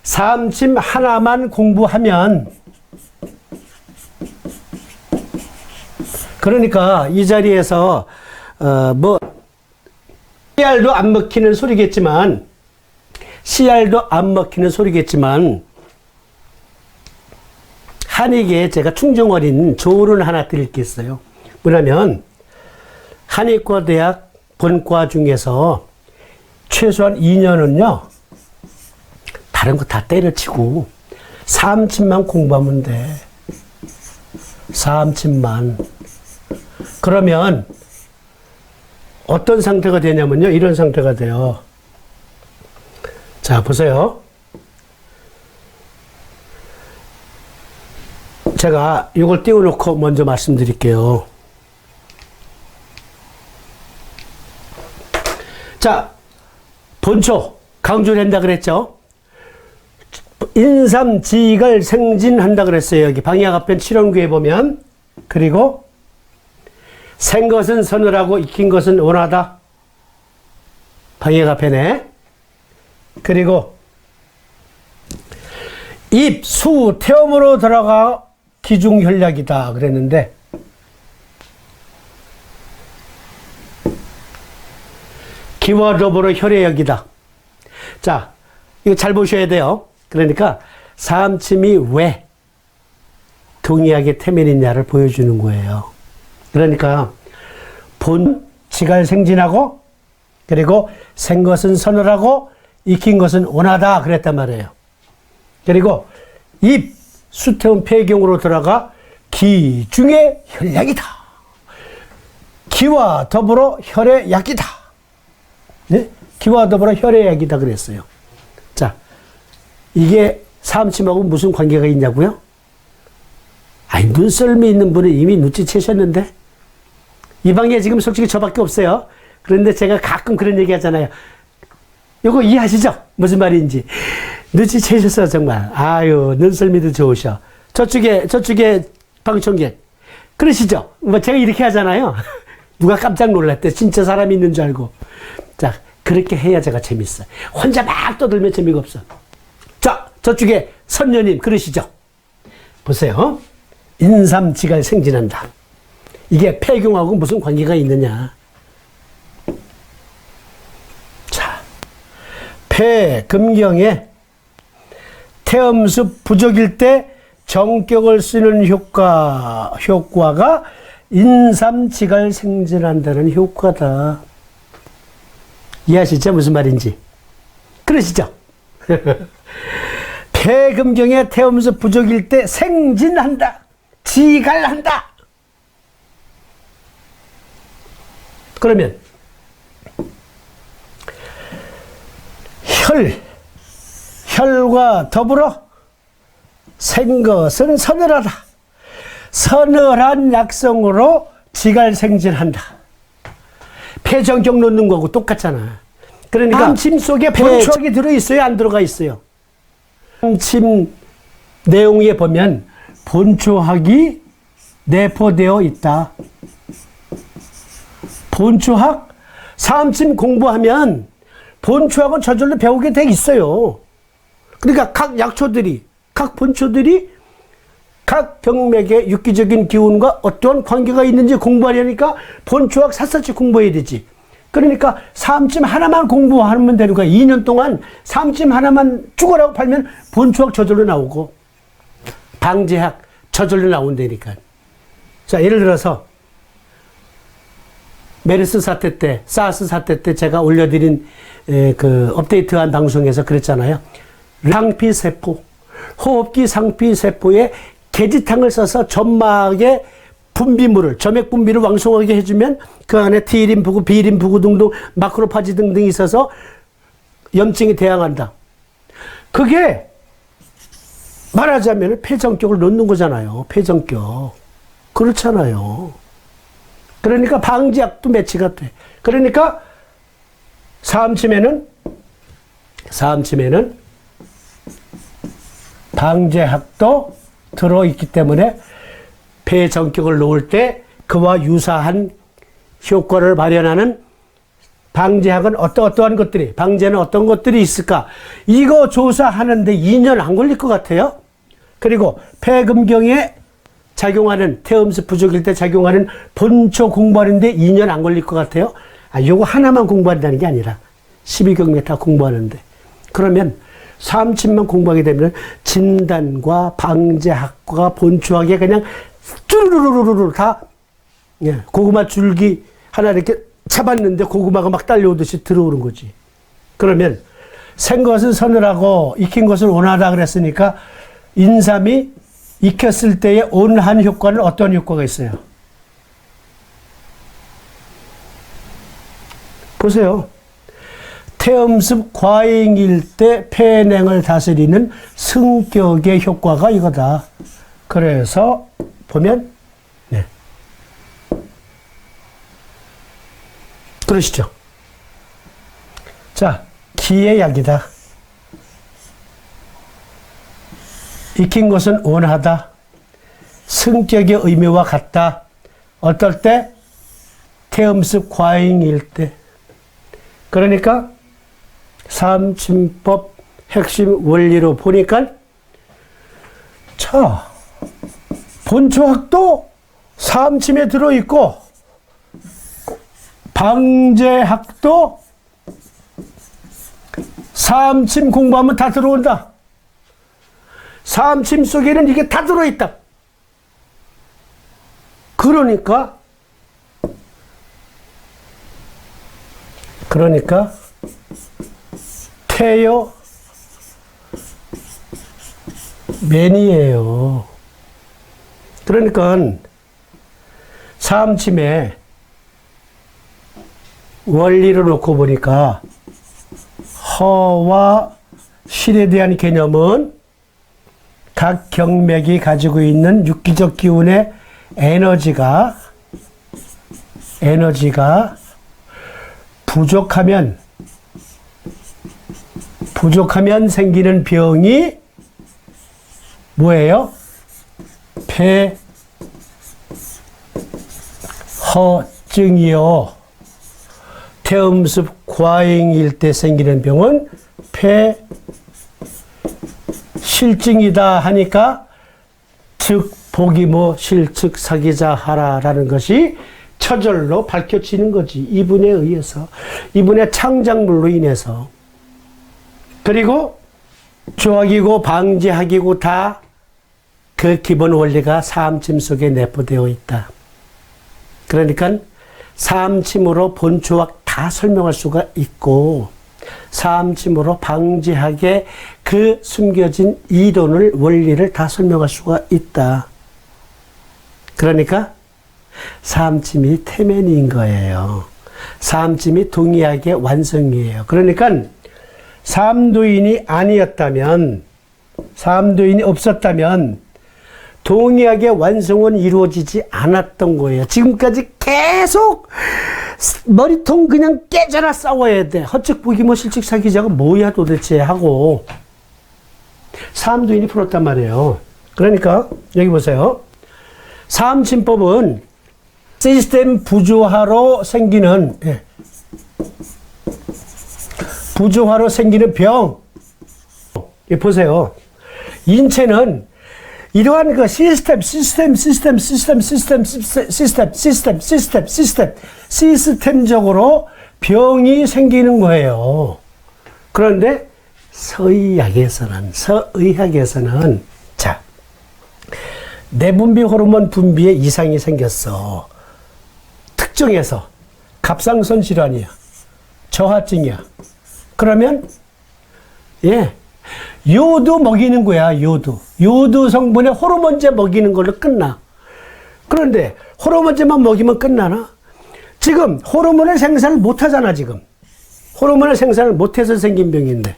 사암침 하나만 공부하면, 그러니까 이 자리에서 씨알도 안 먹히는 소리겠지만, 씨알도 안 먹히는 소리겠지만, 한의계에 제가 충정 어린 조언을 하나 드릴 게 있어요. 뭐냐면, 한의과대학 본과 중에서 최소한 2년은요, 다른 거 다 때려치고, 사암침만 공부하면 돼. 사암침만. 그러면, 어떤 상태가 되냐면요, 이런 상태가 돼요. 자, 보세요. 제가 이걸 띄워놓고 먼저 말씀드릴게요. 자, 본초 강조를 한다 그랬죠. 인삼지익을 생진한다 그랬어요. 여기 방야갑변 7원구에 보면. 그리고 생 것은 서늘하고 익힌 것은 온하다. 방야갑변에. 그리고 입, 수, 태음으로 들어가 기중혈약이다 그랬는데, 기와 더불어 혈액이다. 자, 이거 잘 보셔야 돼요. 그러니까 사암침이 왜 동의하게 태면이냐를 보여주는 거예요. 그러니까 본 지갈생진하고, 그리고 생 것은 서늘하고 익힌 것은 온하다 그랬단 말이에요. 그리고 입, 수태음 폐경으로 들어가 기중의 혈약이다. 기와 더불어 혈의 약이다. 네? 기와 더불어 혈의 약이다 그랬어요. 자, 이게 사암침하고 무슨 관계가 있냐고요? 아니, 눈썰미 있는 분은 이미 눈치채셨는데? 이 방에 지금 솔직히 저밖에 없어요. 그런데 제가 가끔 그런 얘기 하잖아요. 요거 이해하시죠? 무슨 말인지. 눈치채셨어, 정말. 아유, 눈썰미도 좋으셔. 저쪽에 방청객. 그러시죠? 뭐 제가 이렇게 하잖아요. 누가 깜짝 놀랐대. 진짜 사람이 있는 줄 알고. 자, 그렇게 해야 제가 재밌어요. 혼자 막 떠들면 재미가 없어. 자, 저쪽에 선녀님 그러시죠? 보세요. 인삼지갈 생진한다. 이게 폐경하고 무슨 관계가 있느냐. 자, 폐금경에 태음습 부족일 때 정격을 쓰는 효과가 인삼지갈 생진한다는 효과다. 이해하시죠? 무슨 말인지. 그러시죠? 폐금경에 태음습 부족일 때 생진한다. 지갈한다. 그러면 혈과 더불어 생것은 서늘하다. 서늘한 약성으로 지갈생진한다. 폐정격 놓는 거고 똑같잖아. 그러니까 삼침 속에 본초학이 들어있어요? 안 들어가 있어요? 삼침 내용에 보면 본초학이 내포되어 있다. 본초학? 삼침 공부하면 본초학은 저절로 배우게 돼 있어요. 그러니까 각 약초들이, 각 본초들이 각 병맥의 육기적인 기운과 어떤 관계가 있는지 공부하려니까 본초학 샅샅이 공부해야 되지. 그러니까 삼침 하나만 공부하면 되는 거야. 2년 동안 삼침 하나만 죽어라고 팔면 본초학 저절로 나오고 방제학 저절로 나온다니까. 자, 예를 들어서 메르스 사태 때, 사스 사태 때 제가 올려드린 그 업데이트한 방송에서 그랬잖아요. 상피세포, 호흡기 상피세포에 계지탕을 써서 점막에 분비물을, 점액 분비를 왕성하게 해주면 그 안에 T림프구, B림프구 등등 마크로파지 등등이 있어서 염증이 대항한다. 그게 말하자면 폐정격을 넣는 거잖아요. 폐정격. 그렇잖아요. 그러니까 방지약도 매치가 돼. 그러니까 사암침에는 방제학도 들어있기 때문에 폐정격을 놓을 때 그와 유사한 효과를 발현하는 방제학은 어떠한 것들이, 방제는 어떤 것들이 있을까? 이거 조사하는데 2년 안 걸릴 것 같아요. 그리고 폐금경에 작용하는, 태음습 부족일 때 작용하는 본초 공부하는데 2년 안 걸릴 것 같아요. 요거 하나만 공부한다는 게 아니라 12경매 다 공부하는데. 그러면 삼침만 공부하게 되면 진단과 방제학과 본초학에 그냥 쭈루루루루루 다, 예, 고구마 줄기 하나 이렇게 잡았는데 고구마가 막 딸려오듯이 들어오는 거지. 그러면 생 것은 서늘하고 익힌 것은 온하다 그랬으니까 인삼이 익혔을 때의 온한 효과는 어떤 효과가 있어요? 보세요. 태음습 과잉일 때 폐냉을 다스리는 승격의 효과가 이거다. 그래서 보면, 네. 그러시죠. 자, 기의 약이다. 익힌 것은 온하다. 승격의 의미와 같다. 어떨 때? 태음습 과잉일 때. 그러니까 삼침법 핵심 원리로 보니까, 자, 본초학도 삼침에 들어있고 방제학도 삼침 공부하면 다 들어온다. 삼침 속에는 이게 다 들어있다. 그러니까 태요 맨이에요. 그러니까 삼침의 원리를 놓고 보니까 허와 실에 대한 개념은 각 경맥이 가지고 있는 육기적 기운의 에너지가 부족하면 생기는 병이 뭐예요? 실증이요. 태음습 과잉일 때 생기는 병은 폐실증이다 하니까 즉 보기모 실측 사기자 하라라는 것이 처절로 밝혀지는 거지. 이분에 의해서. 이분의 창작물로 인해서. 그리고 조학이고 방지학이고 다 그 기본 원리가 사암침 속에 내포되어 있다. 그러니까 사암침으로 본초학 다 설명할 수가 있고 사암침으로 방지학의 그 숨겨진 이론을 원리를 다 설명할 수가 있다. 그러니까 사암침이 태면인 거예요. 사암침이 동의학의 완성이에요. 그러니까 삼도인이 아니었다면, 삼도인이 없었다면 동의학의 완성은 이루어지지 않았던 거예요. 지금까지 계속 머리통 그냥 깨져라 싸워야 돼. 허측부기모 실측사기자가 뭐야 도대체 하고 삼도인이 풀었단 말이에요. 그러니까 여기 보세요. 사암침법은 시스템 부조화로 생기는 부조화로 생기는 병. 보세요. 인체는 이러한 그 시스템적으로 병이 생기는 거예요. 그런데 서의학에서는 자, 내분비 호르몬 분비에 이상이 생겼어. 특정해서 갑상선 질환이야. 저하증이야. 그러면 요도 먹이는 거야. 요도 성분의 호르몬제 먹이는 걸로 끝나. 그런데 호르몬제만 먹이면 끝나나? 지금 호르몬을 생산을 못 하잖아. 지금 호르몬을 생산을 못해서 생긴 병인데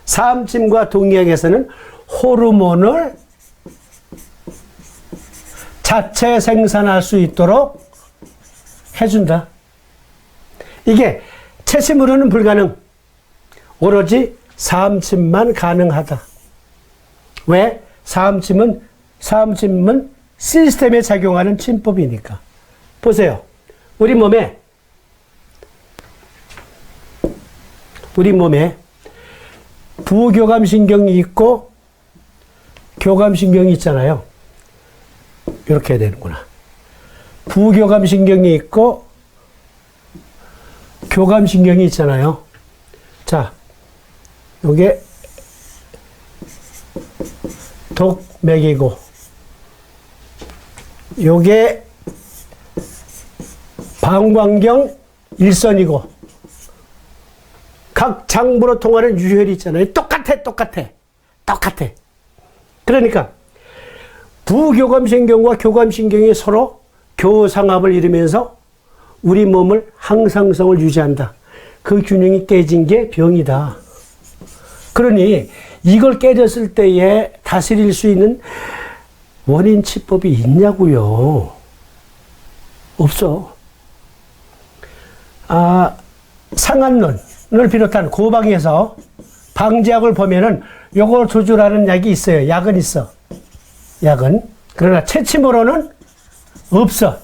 사암침과 동의학에서는 호르몬을 자체 생산할 수 있도록 해준다. 이게 채심으로는 불가능. 오로지 사암침만 가능하다. 왜? 사암침은 시스템에 작용하는 침법이니까. 보세요. 우리 몸에 부교감신경이 있고 교감신경이 있잖아요. 이렇게 해야 되는구나. 부교감신경이 있고 교감신경이 있잖아요. 자, 요게 독맥이고 요게 방광경 일선이고 각 장부로 통하는 유혈이 있잖아요. 똑같아. 그러니까 부교감신경과 교감신경이 서로 교상합을 이루면서 우리 몸을 항상성을 유지한다. 그 균형이 깨진 게 병이다. 그러니 이걸 깨졌을 때에 다스릴 수 있는 원인치법이 있냐고요? 없어. 상한론을 비롯한 고방에서 방지약을 보면은 요걸 조절하는 약이 있어요. 약은 있어. 약은. 그러나 채침으로는 없어.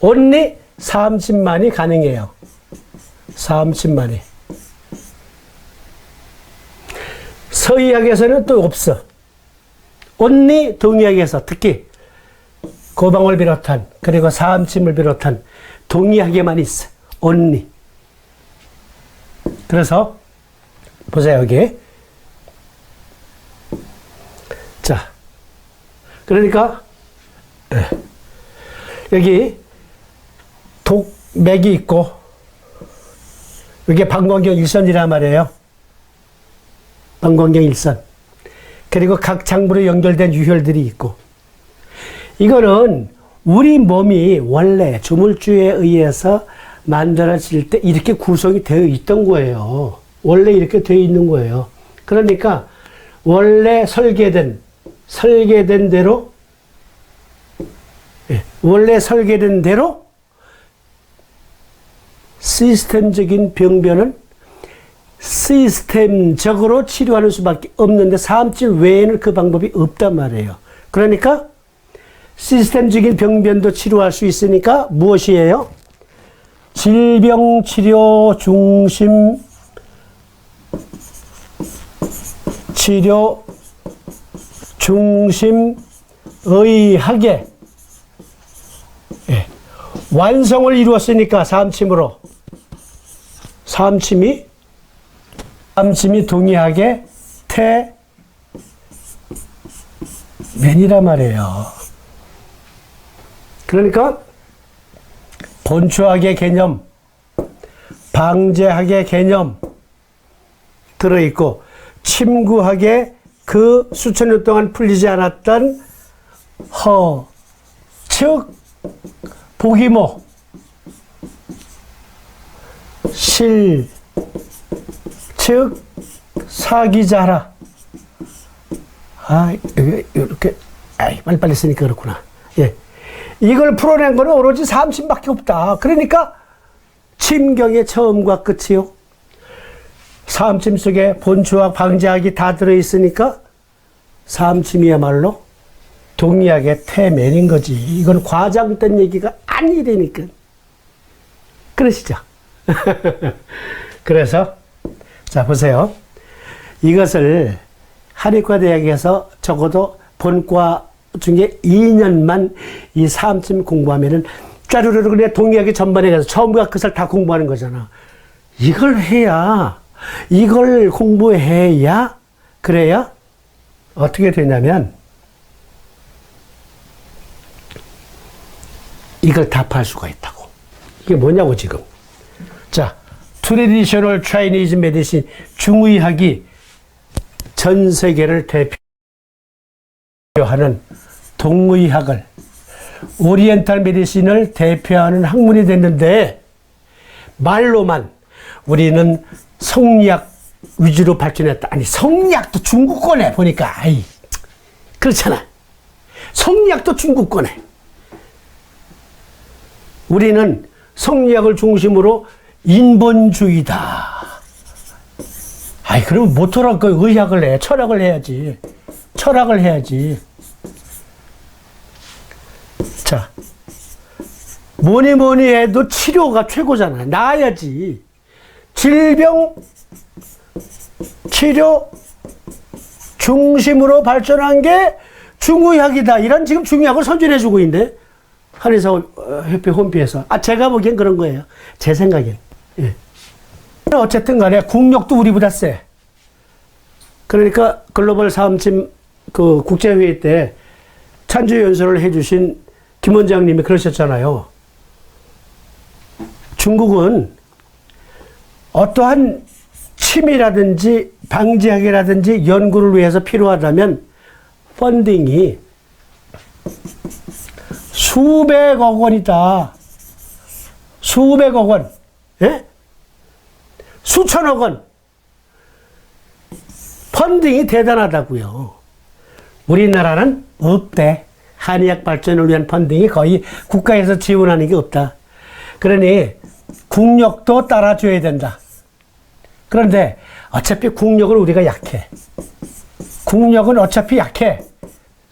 온리 사암침만이 가능해요. 사암침만이. 서의학에서는 또 없어. 온리 동의학에서 특히 고방을 비롯한 그리고 사암침을 비롯한 동의학에만 있어. 온리. 그래서 보세요. 여기. 자, 그러니까 여기 독맥이 있고 이게 방광경 일선이란 말이에요. 방광경 일선. 그리고 각 장부로 연결된 유혈들이 있고 이거는 우리 몸이 원래 조물주에 의해서 만들어질 때 이렇게 구성이 되어 있던 거예요. 원래 이렇게 되어 있는 거예요. 그러니까 원래 설계된 대로 원래 설계된 대로 시스템적인 병변은 시스템적으로 치료하는 수밖에 없는데 사암침 외에는 그 방법이 없단 말이에요. 그러니까 시스템적인 병변도 치료할 수 있으니까 무엇이에요? 질병치료 중심 치료 중심 의학의 완성을 이루었으니까 삼침으로 삼침이 동의하게 태면이란 말이에요. 그러니까 본초학의 개념, 방제학의 개념 들어있고 침구학의 그 수천 년 동안 풀리지 않았던 즉 보기모, 즉 사기자라. 이렇게 빨리빨리 쓰니까 그렇구나. 예. 이걸 풀어낸 거는 오로지 삼침밖에 없다. 그러니까 침경의 처음과 끝이요. 삼침 속에 본초학, 방제학이 다 들어있으니까 삼침이야말로 동의학의 태면인 거지. 이건 과장된 얘기가 아니라니까. 그러시죠? 그래서 자 보세요. 이것을 한의과대학에서 적어도 본과 중에 2년만 이 삼침 공부하면은 짜르르르 그냥 동의학의 전반에 가서 처음과 끝을 다 공부하는 거잖아. 이걸 공부해야 그래야 어떻게 되냐면 이걸 답할 수가 있다고. 이게 뭐냐고 지금. 자, 트레디셔널 차이니즈 메디신 중의학이 전 세계를 대표하는 동의학을 오리엔탈 메디신을 대표하는 학문이 됐는데 말로만 우리는 성리학 위주로 발전했다. 아니 성리학도 중국 거네 보니까. 그렇잖아. 성리학도 중국 거네. 우리는 성리학을 중심으로 인본주의다. 그러면 못하라고 의학을 해. 철학을 해야지. 자, 뭐니 해도 치료가 최고잖아. 나아야지. 질병 치료 중심으로 발전한 게 중의학이다. 이런 지금 중의학을 선전해주고 있는데 한의사협회 홈페이지에서. 제가 보기엔 그런 거예요. 제 생각엔. 예. 어쨌든 간에 국력도 우리보다 세. 그러니까 글로벌 삼침 그 국제회의 때 찬조 연설을 해주신 김 원장님이 그러셨잖아요. 중국은 어떠한 침이라든지 방지학이라든지 연구를 위해서 필요하다면 펀딩이 수백억 원이다. 수백억 원. 예? 수천억 원. 펀딩이 대단하다고요. 우리나라는 없대. 한의학 발전을 위한 펀딩이 거의 국가에서 지원하는 게 없다. 그러니 국력도 따라줘야 된다. 그런데 어차피 국력은 우리가 약해. 국력은 어차피 약해.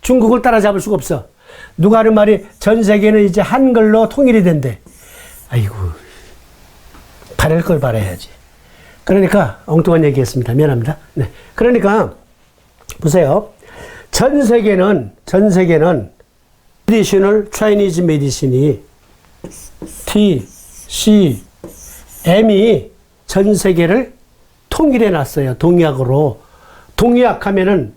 중국을 따라잡을 수가 없어. 누가 하는 말이 전 세계는 이제 한글로 통일이 된대. 바랄 걸 바라야지. 그러니까 엉뚱한 얘기했습니다. 미안합니다. 네. 그러니까 보세요. 전 세계는 트레디셔널 차이니즈 메디신이 TCM이 전 세계를 통일해 놨어요. 동의학으로. 동의학 하면은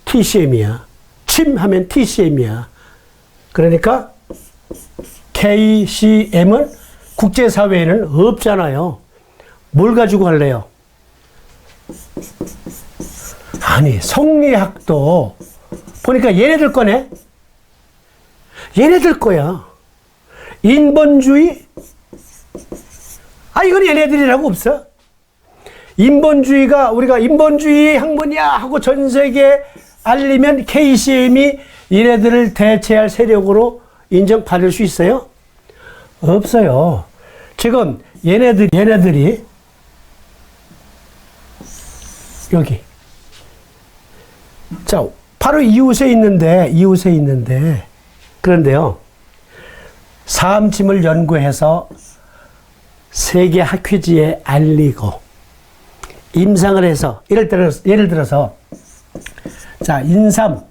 TCM이야. 침 하면 TCM이야. 그러니까 KCM은 국제사회에는 없잖아요. 뭘 가지고 할래요? 아니, 성리학도 보니까 얘네들 거네? 얘네들 거야. 인본주의? 이건 얘네들이라고 없어. 인본주의가 우리가 인본주의 학문이야 하고 전 세계에 알리면 KCM이 얘네들을 대체할 세력으로 인정받을 수 있어요? 없어요. 지금 얘네들이 여기. 자, 바로 이웃에 있는데, 그런데요, 사암침을 연구해서 세계 학회지에 알리고, 임상을 해서, 예를 들어서, 자, 인삼,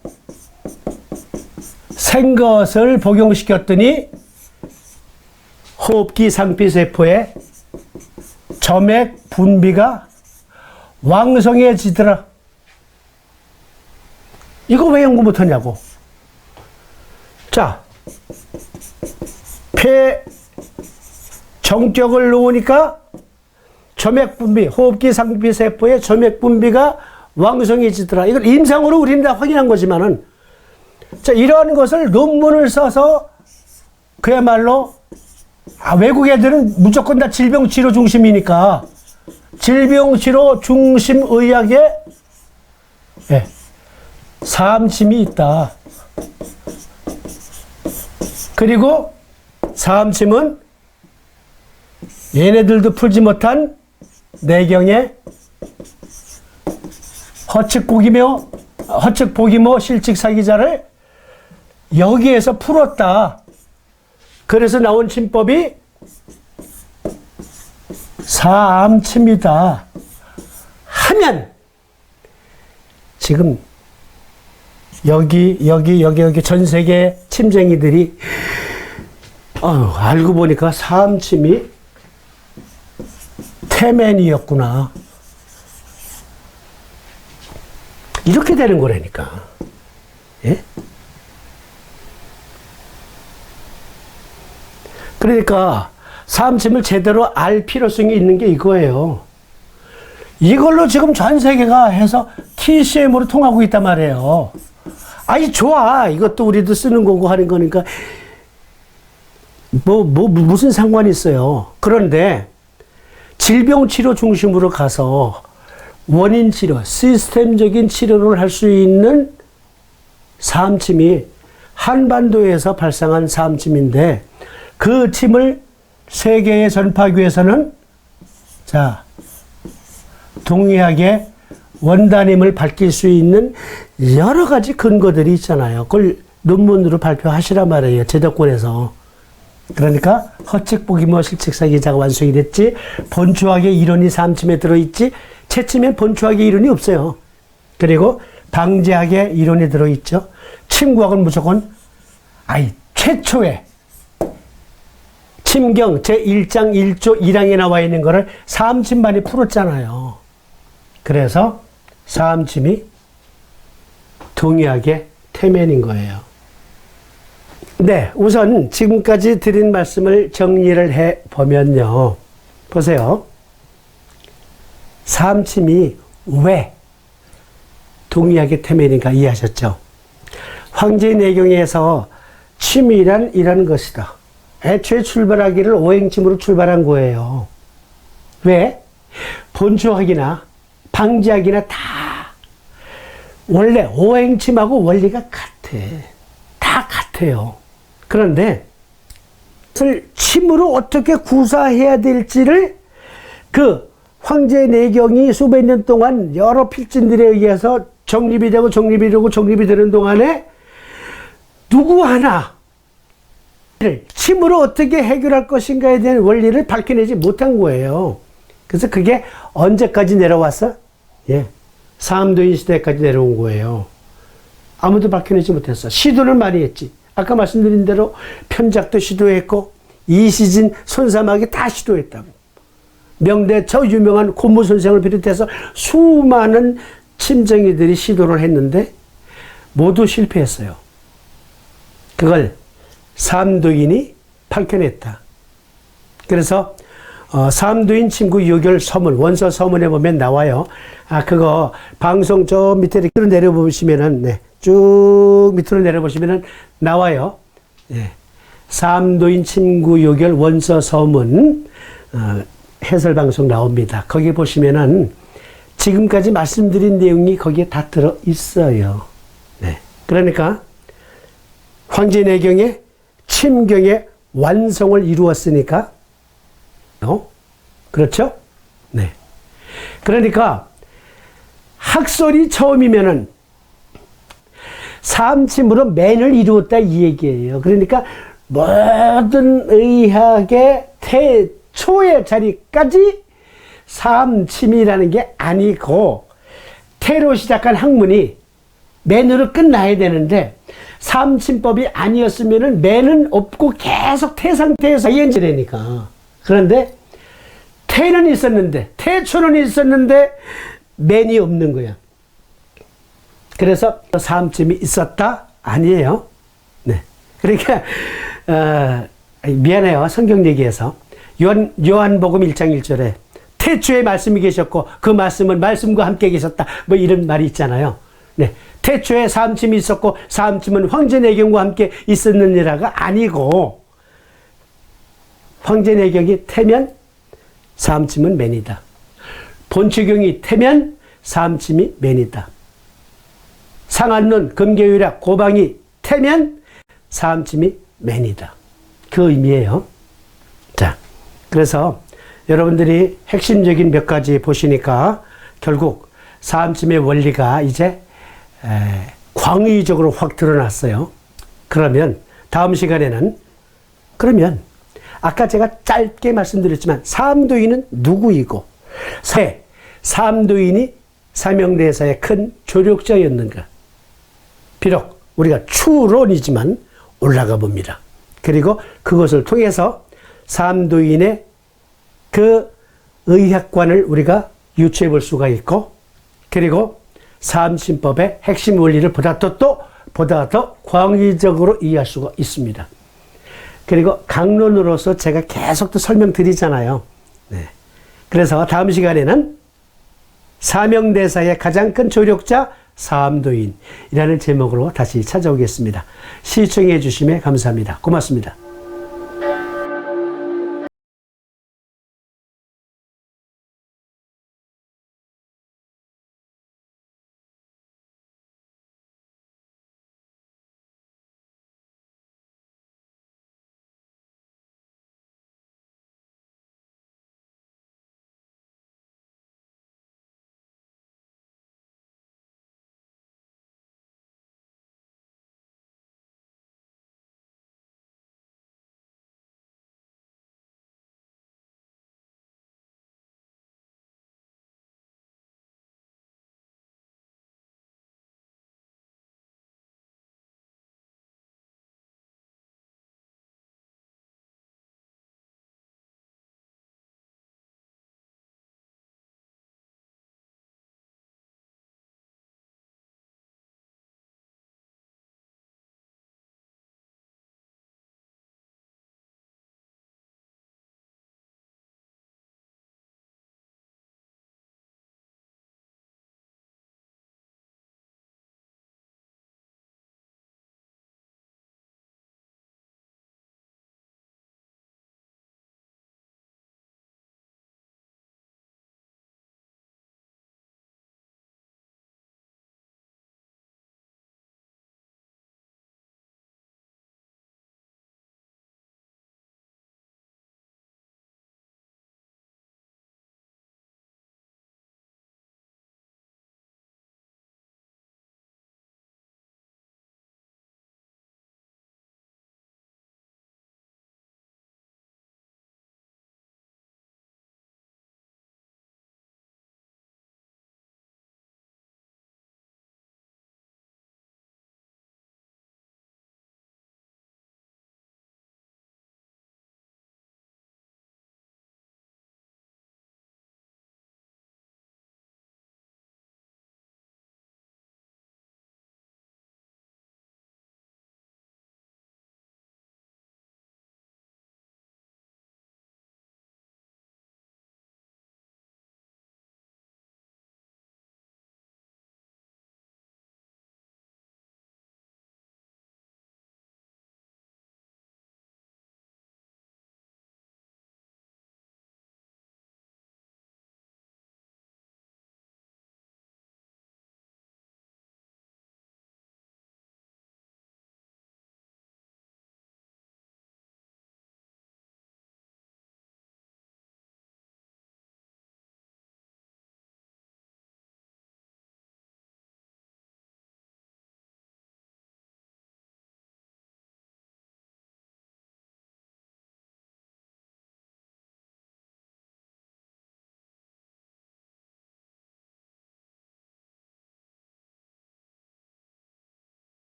생것을 복용시켰더니, 호흡기 상피세포에 점액 분비가 왕성해지더라. 이거 왜 연구 못하냐고. 자, 폐 정격을 놓으니까 점액 분비, 호흡기 상피세포의 점액 분비가 왕성해지더라. 이걸 임상으로 우리는 다 확인한 거지만은, 자, 이러한 것을 논문을 써서 그야말로, 외국 애들은 무조건 다 질병치료 중심이니까, 질병치료 중심 의학에, 예, 사암침이 있다. 그리고 사암침은 얘네들도 풀지 못한 내경의 허측복이모 실직사기자를 여기에서 풀었다. 그래서 나온 침법이 사암침이다 하면, 지금 여기 전 세계 침쟁이들이 알고 보니까 사암침이 태맨이었구나, 이렇게 되는 거라니까. 예? 그러니까 사암침을 제대로 알 필요성이 있는 게 이거예요. 이걸로 지금 전 세계가 해서 TCM으로 통하고 있단 말이에요. 아이, 좋아. 이것도 우리도 쓰는 거고 하는 거니까 무슨 상관이 있어요. 그런데 질병치료 중심으로 가서 원인 치료, 시스템적인 치료를 할 수 있는 사암침이 한반도에서 발상한 사암침인데, 그 침을 세계에 전파하기 위해서는, 자, 동의학의 원단임을 밝힐 수 있는 여러 가지 근거들이 있잖아요. 그걸 논문으로 발표하시란 말이에요, 제도권에서. 그러니까 허측복이모 실직사기자가 완성이 됐지, 본초학의 이론이 사암침에 들어있지, 채침엔 본초학의 이론이 없어요. 그리고 방제학의 이론이 들어있죠. 침구학은 무조건 최초의 침경 제1장 1조 1항에 나와 있는 거를 사암침만이 풀었잖아요. 그래서 사암침이 동의학의 태면인 거예요. 네, 우선 지금까지 드린 말씀을 정리를 해 보면요, 보세요. 사암침이 왜 동의학의 태면인가 이해하셨죠? 황제내경에서 침이란 이런 것이다. 애초에 출발하기를 오행침으로 출발한 거예요. 왜? 본초학이나 방제학이나 다 원래 오행침하고 원리가 같아. 다 같아요. 그런데 그것을 침으로 어떻게 구사해야 될지를 그 황제내경이 수백 년 동안 여러 필진들에 의해서 정립이 되고 정립이 되는 동안에 누구 하나 침으로 어떻게 해결할 것인가에 대한 원리를 밝혀내지 못한 거예요. 그래서 그게 언제까지 내려왔어? 예, 사암도인 시대까지 내려온 거예요. 아무도 밝혀내지 못했어. 시도는 많이 했지. 아까 말씀드린 대로 편작도 시도했고, 이시진, 손사막이 다 시도했다고. 명대 저 유명한 고무 선생을 비롯해서 수많은 침쟁이들이 시도를 했는데 모두 실패했어요. 그걸 사암도인이 밝혀냈다. 그래서 사암도인 침구 요결 서문, 원서 서문에 보면 나와요. 그거 방송 저 밑에 이렇게 내려보시면은, 네, 쭉 밑으로 내려보시면은 나와요. 네. 사암도인 침구 요결 원서 서문 해설 방송 나옵니다. 거기 보시면은 지금까지 말씀드린 내용이 거기에 다 들어 있어요. 네. 그러니까 황제내경의 침경의 완성을 이루었으니까, 그렇죠? 네. 그러니까 학설이 처음이면은 삼침으로 맨을 이루었다 이 얘기예요. 그러니까 모든 의학의 태초의 자리까지 삼침이라는 게 아니고 태로 시작한 학문이 맨으로 끝나야 되는데 삼침법이 아니었으면은 맨은 없고 계속 태 상태에서 이행되니까. 그런데 태는 있었는데 태초는 있었는데 맨이 없는 거야. 그래서 삼침이 있었다 아니에요. 네. 그러니까 미안해요. 성경 얘기해서 요한복음 1장 1절에 태초에 말씀이 계셨고 그 말씀은 말씀과 함께 계셨다. 뭐 이런 말이 있잖아요. 네. 태초에 삼침이 있었고 삼침은 황제내경과 함께 있었느니라가 아니고 황제내경이 태면 삼침은 맨이다. 본초경이 태면 삼침이 맨이다. 상한론, 금계유락, 고방이 태면 삼침이 맨이다. 그 의미예요. 자, 그래서 여러분들이 핵심적인 몇 가지 보시니까 결국 삼침의 원리가 이제 광의적으로 확 드러났어요. 그러면 다음 시간에는 그러면 아까 제가 짧게 말씀드렸지만 삼도인은 누구이고 삼도인이 삼형대사의 큰 조력자였는가. 비록 우리가 추론이지만 올라가 봅니다. 그리고 그것을 통해서 삼도인의 그 의학관을 우리가 유추해 볼 수가 있고 그리고 삼침법의 핵심 원리를 보다 더 광의적으로 이해할 수가 있습니다. 그리고 강론으로서 제가 계속 또 설명드리잖아요. 네. 그래서 다음 시간에는 삼형대사의 가장 큰 조력자 삼도인이라는 제목으로 다시 찾아오겠습니다. 시청해 주심에 감사합니다. 고맙습니다.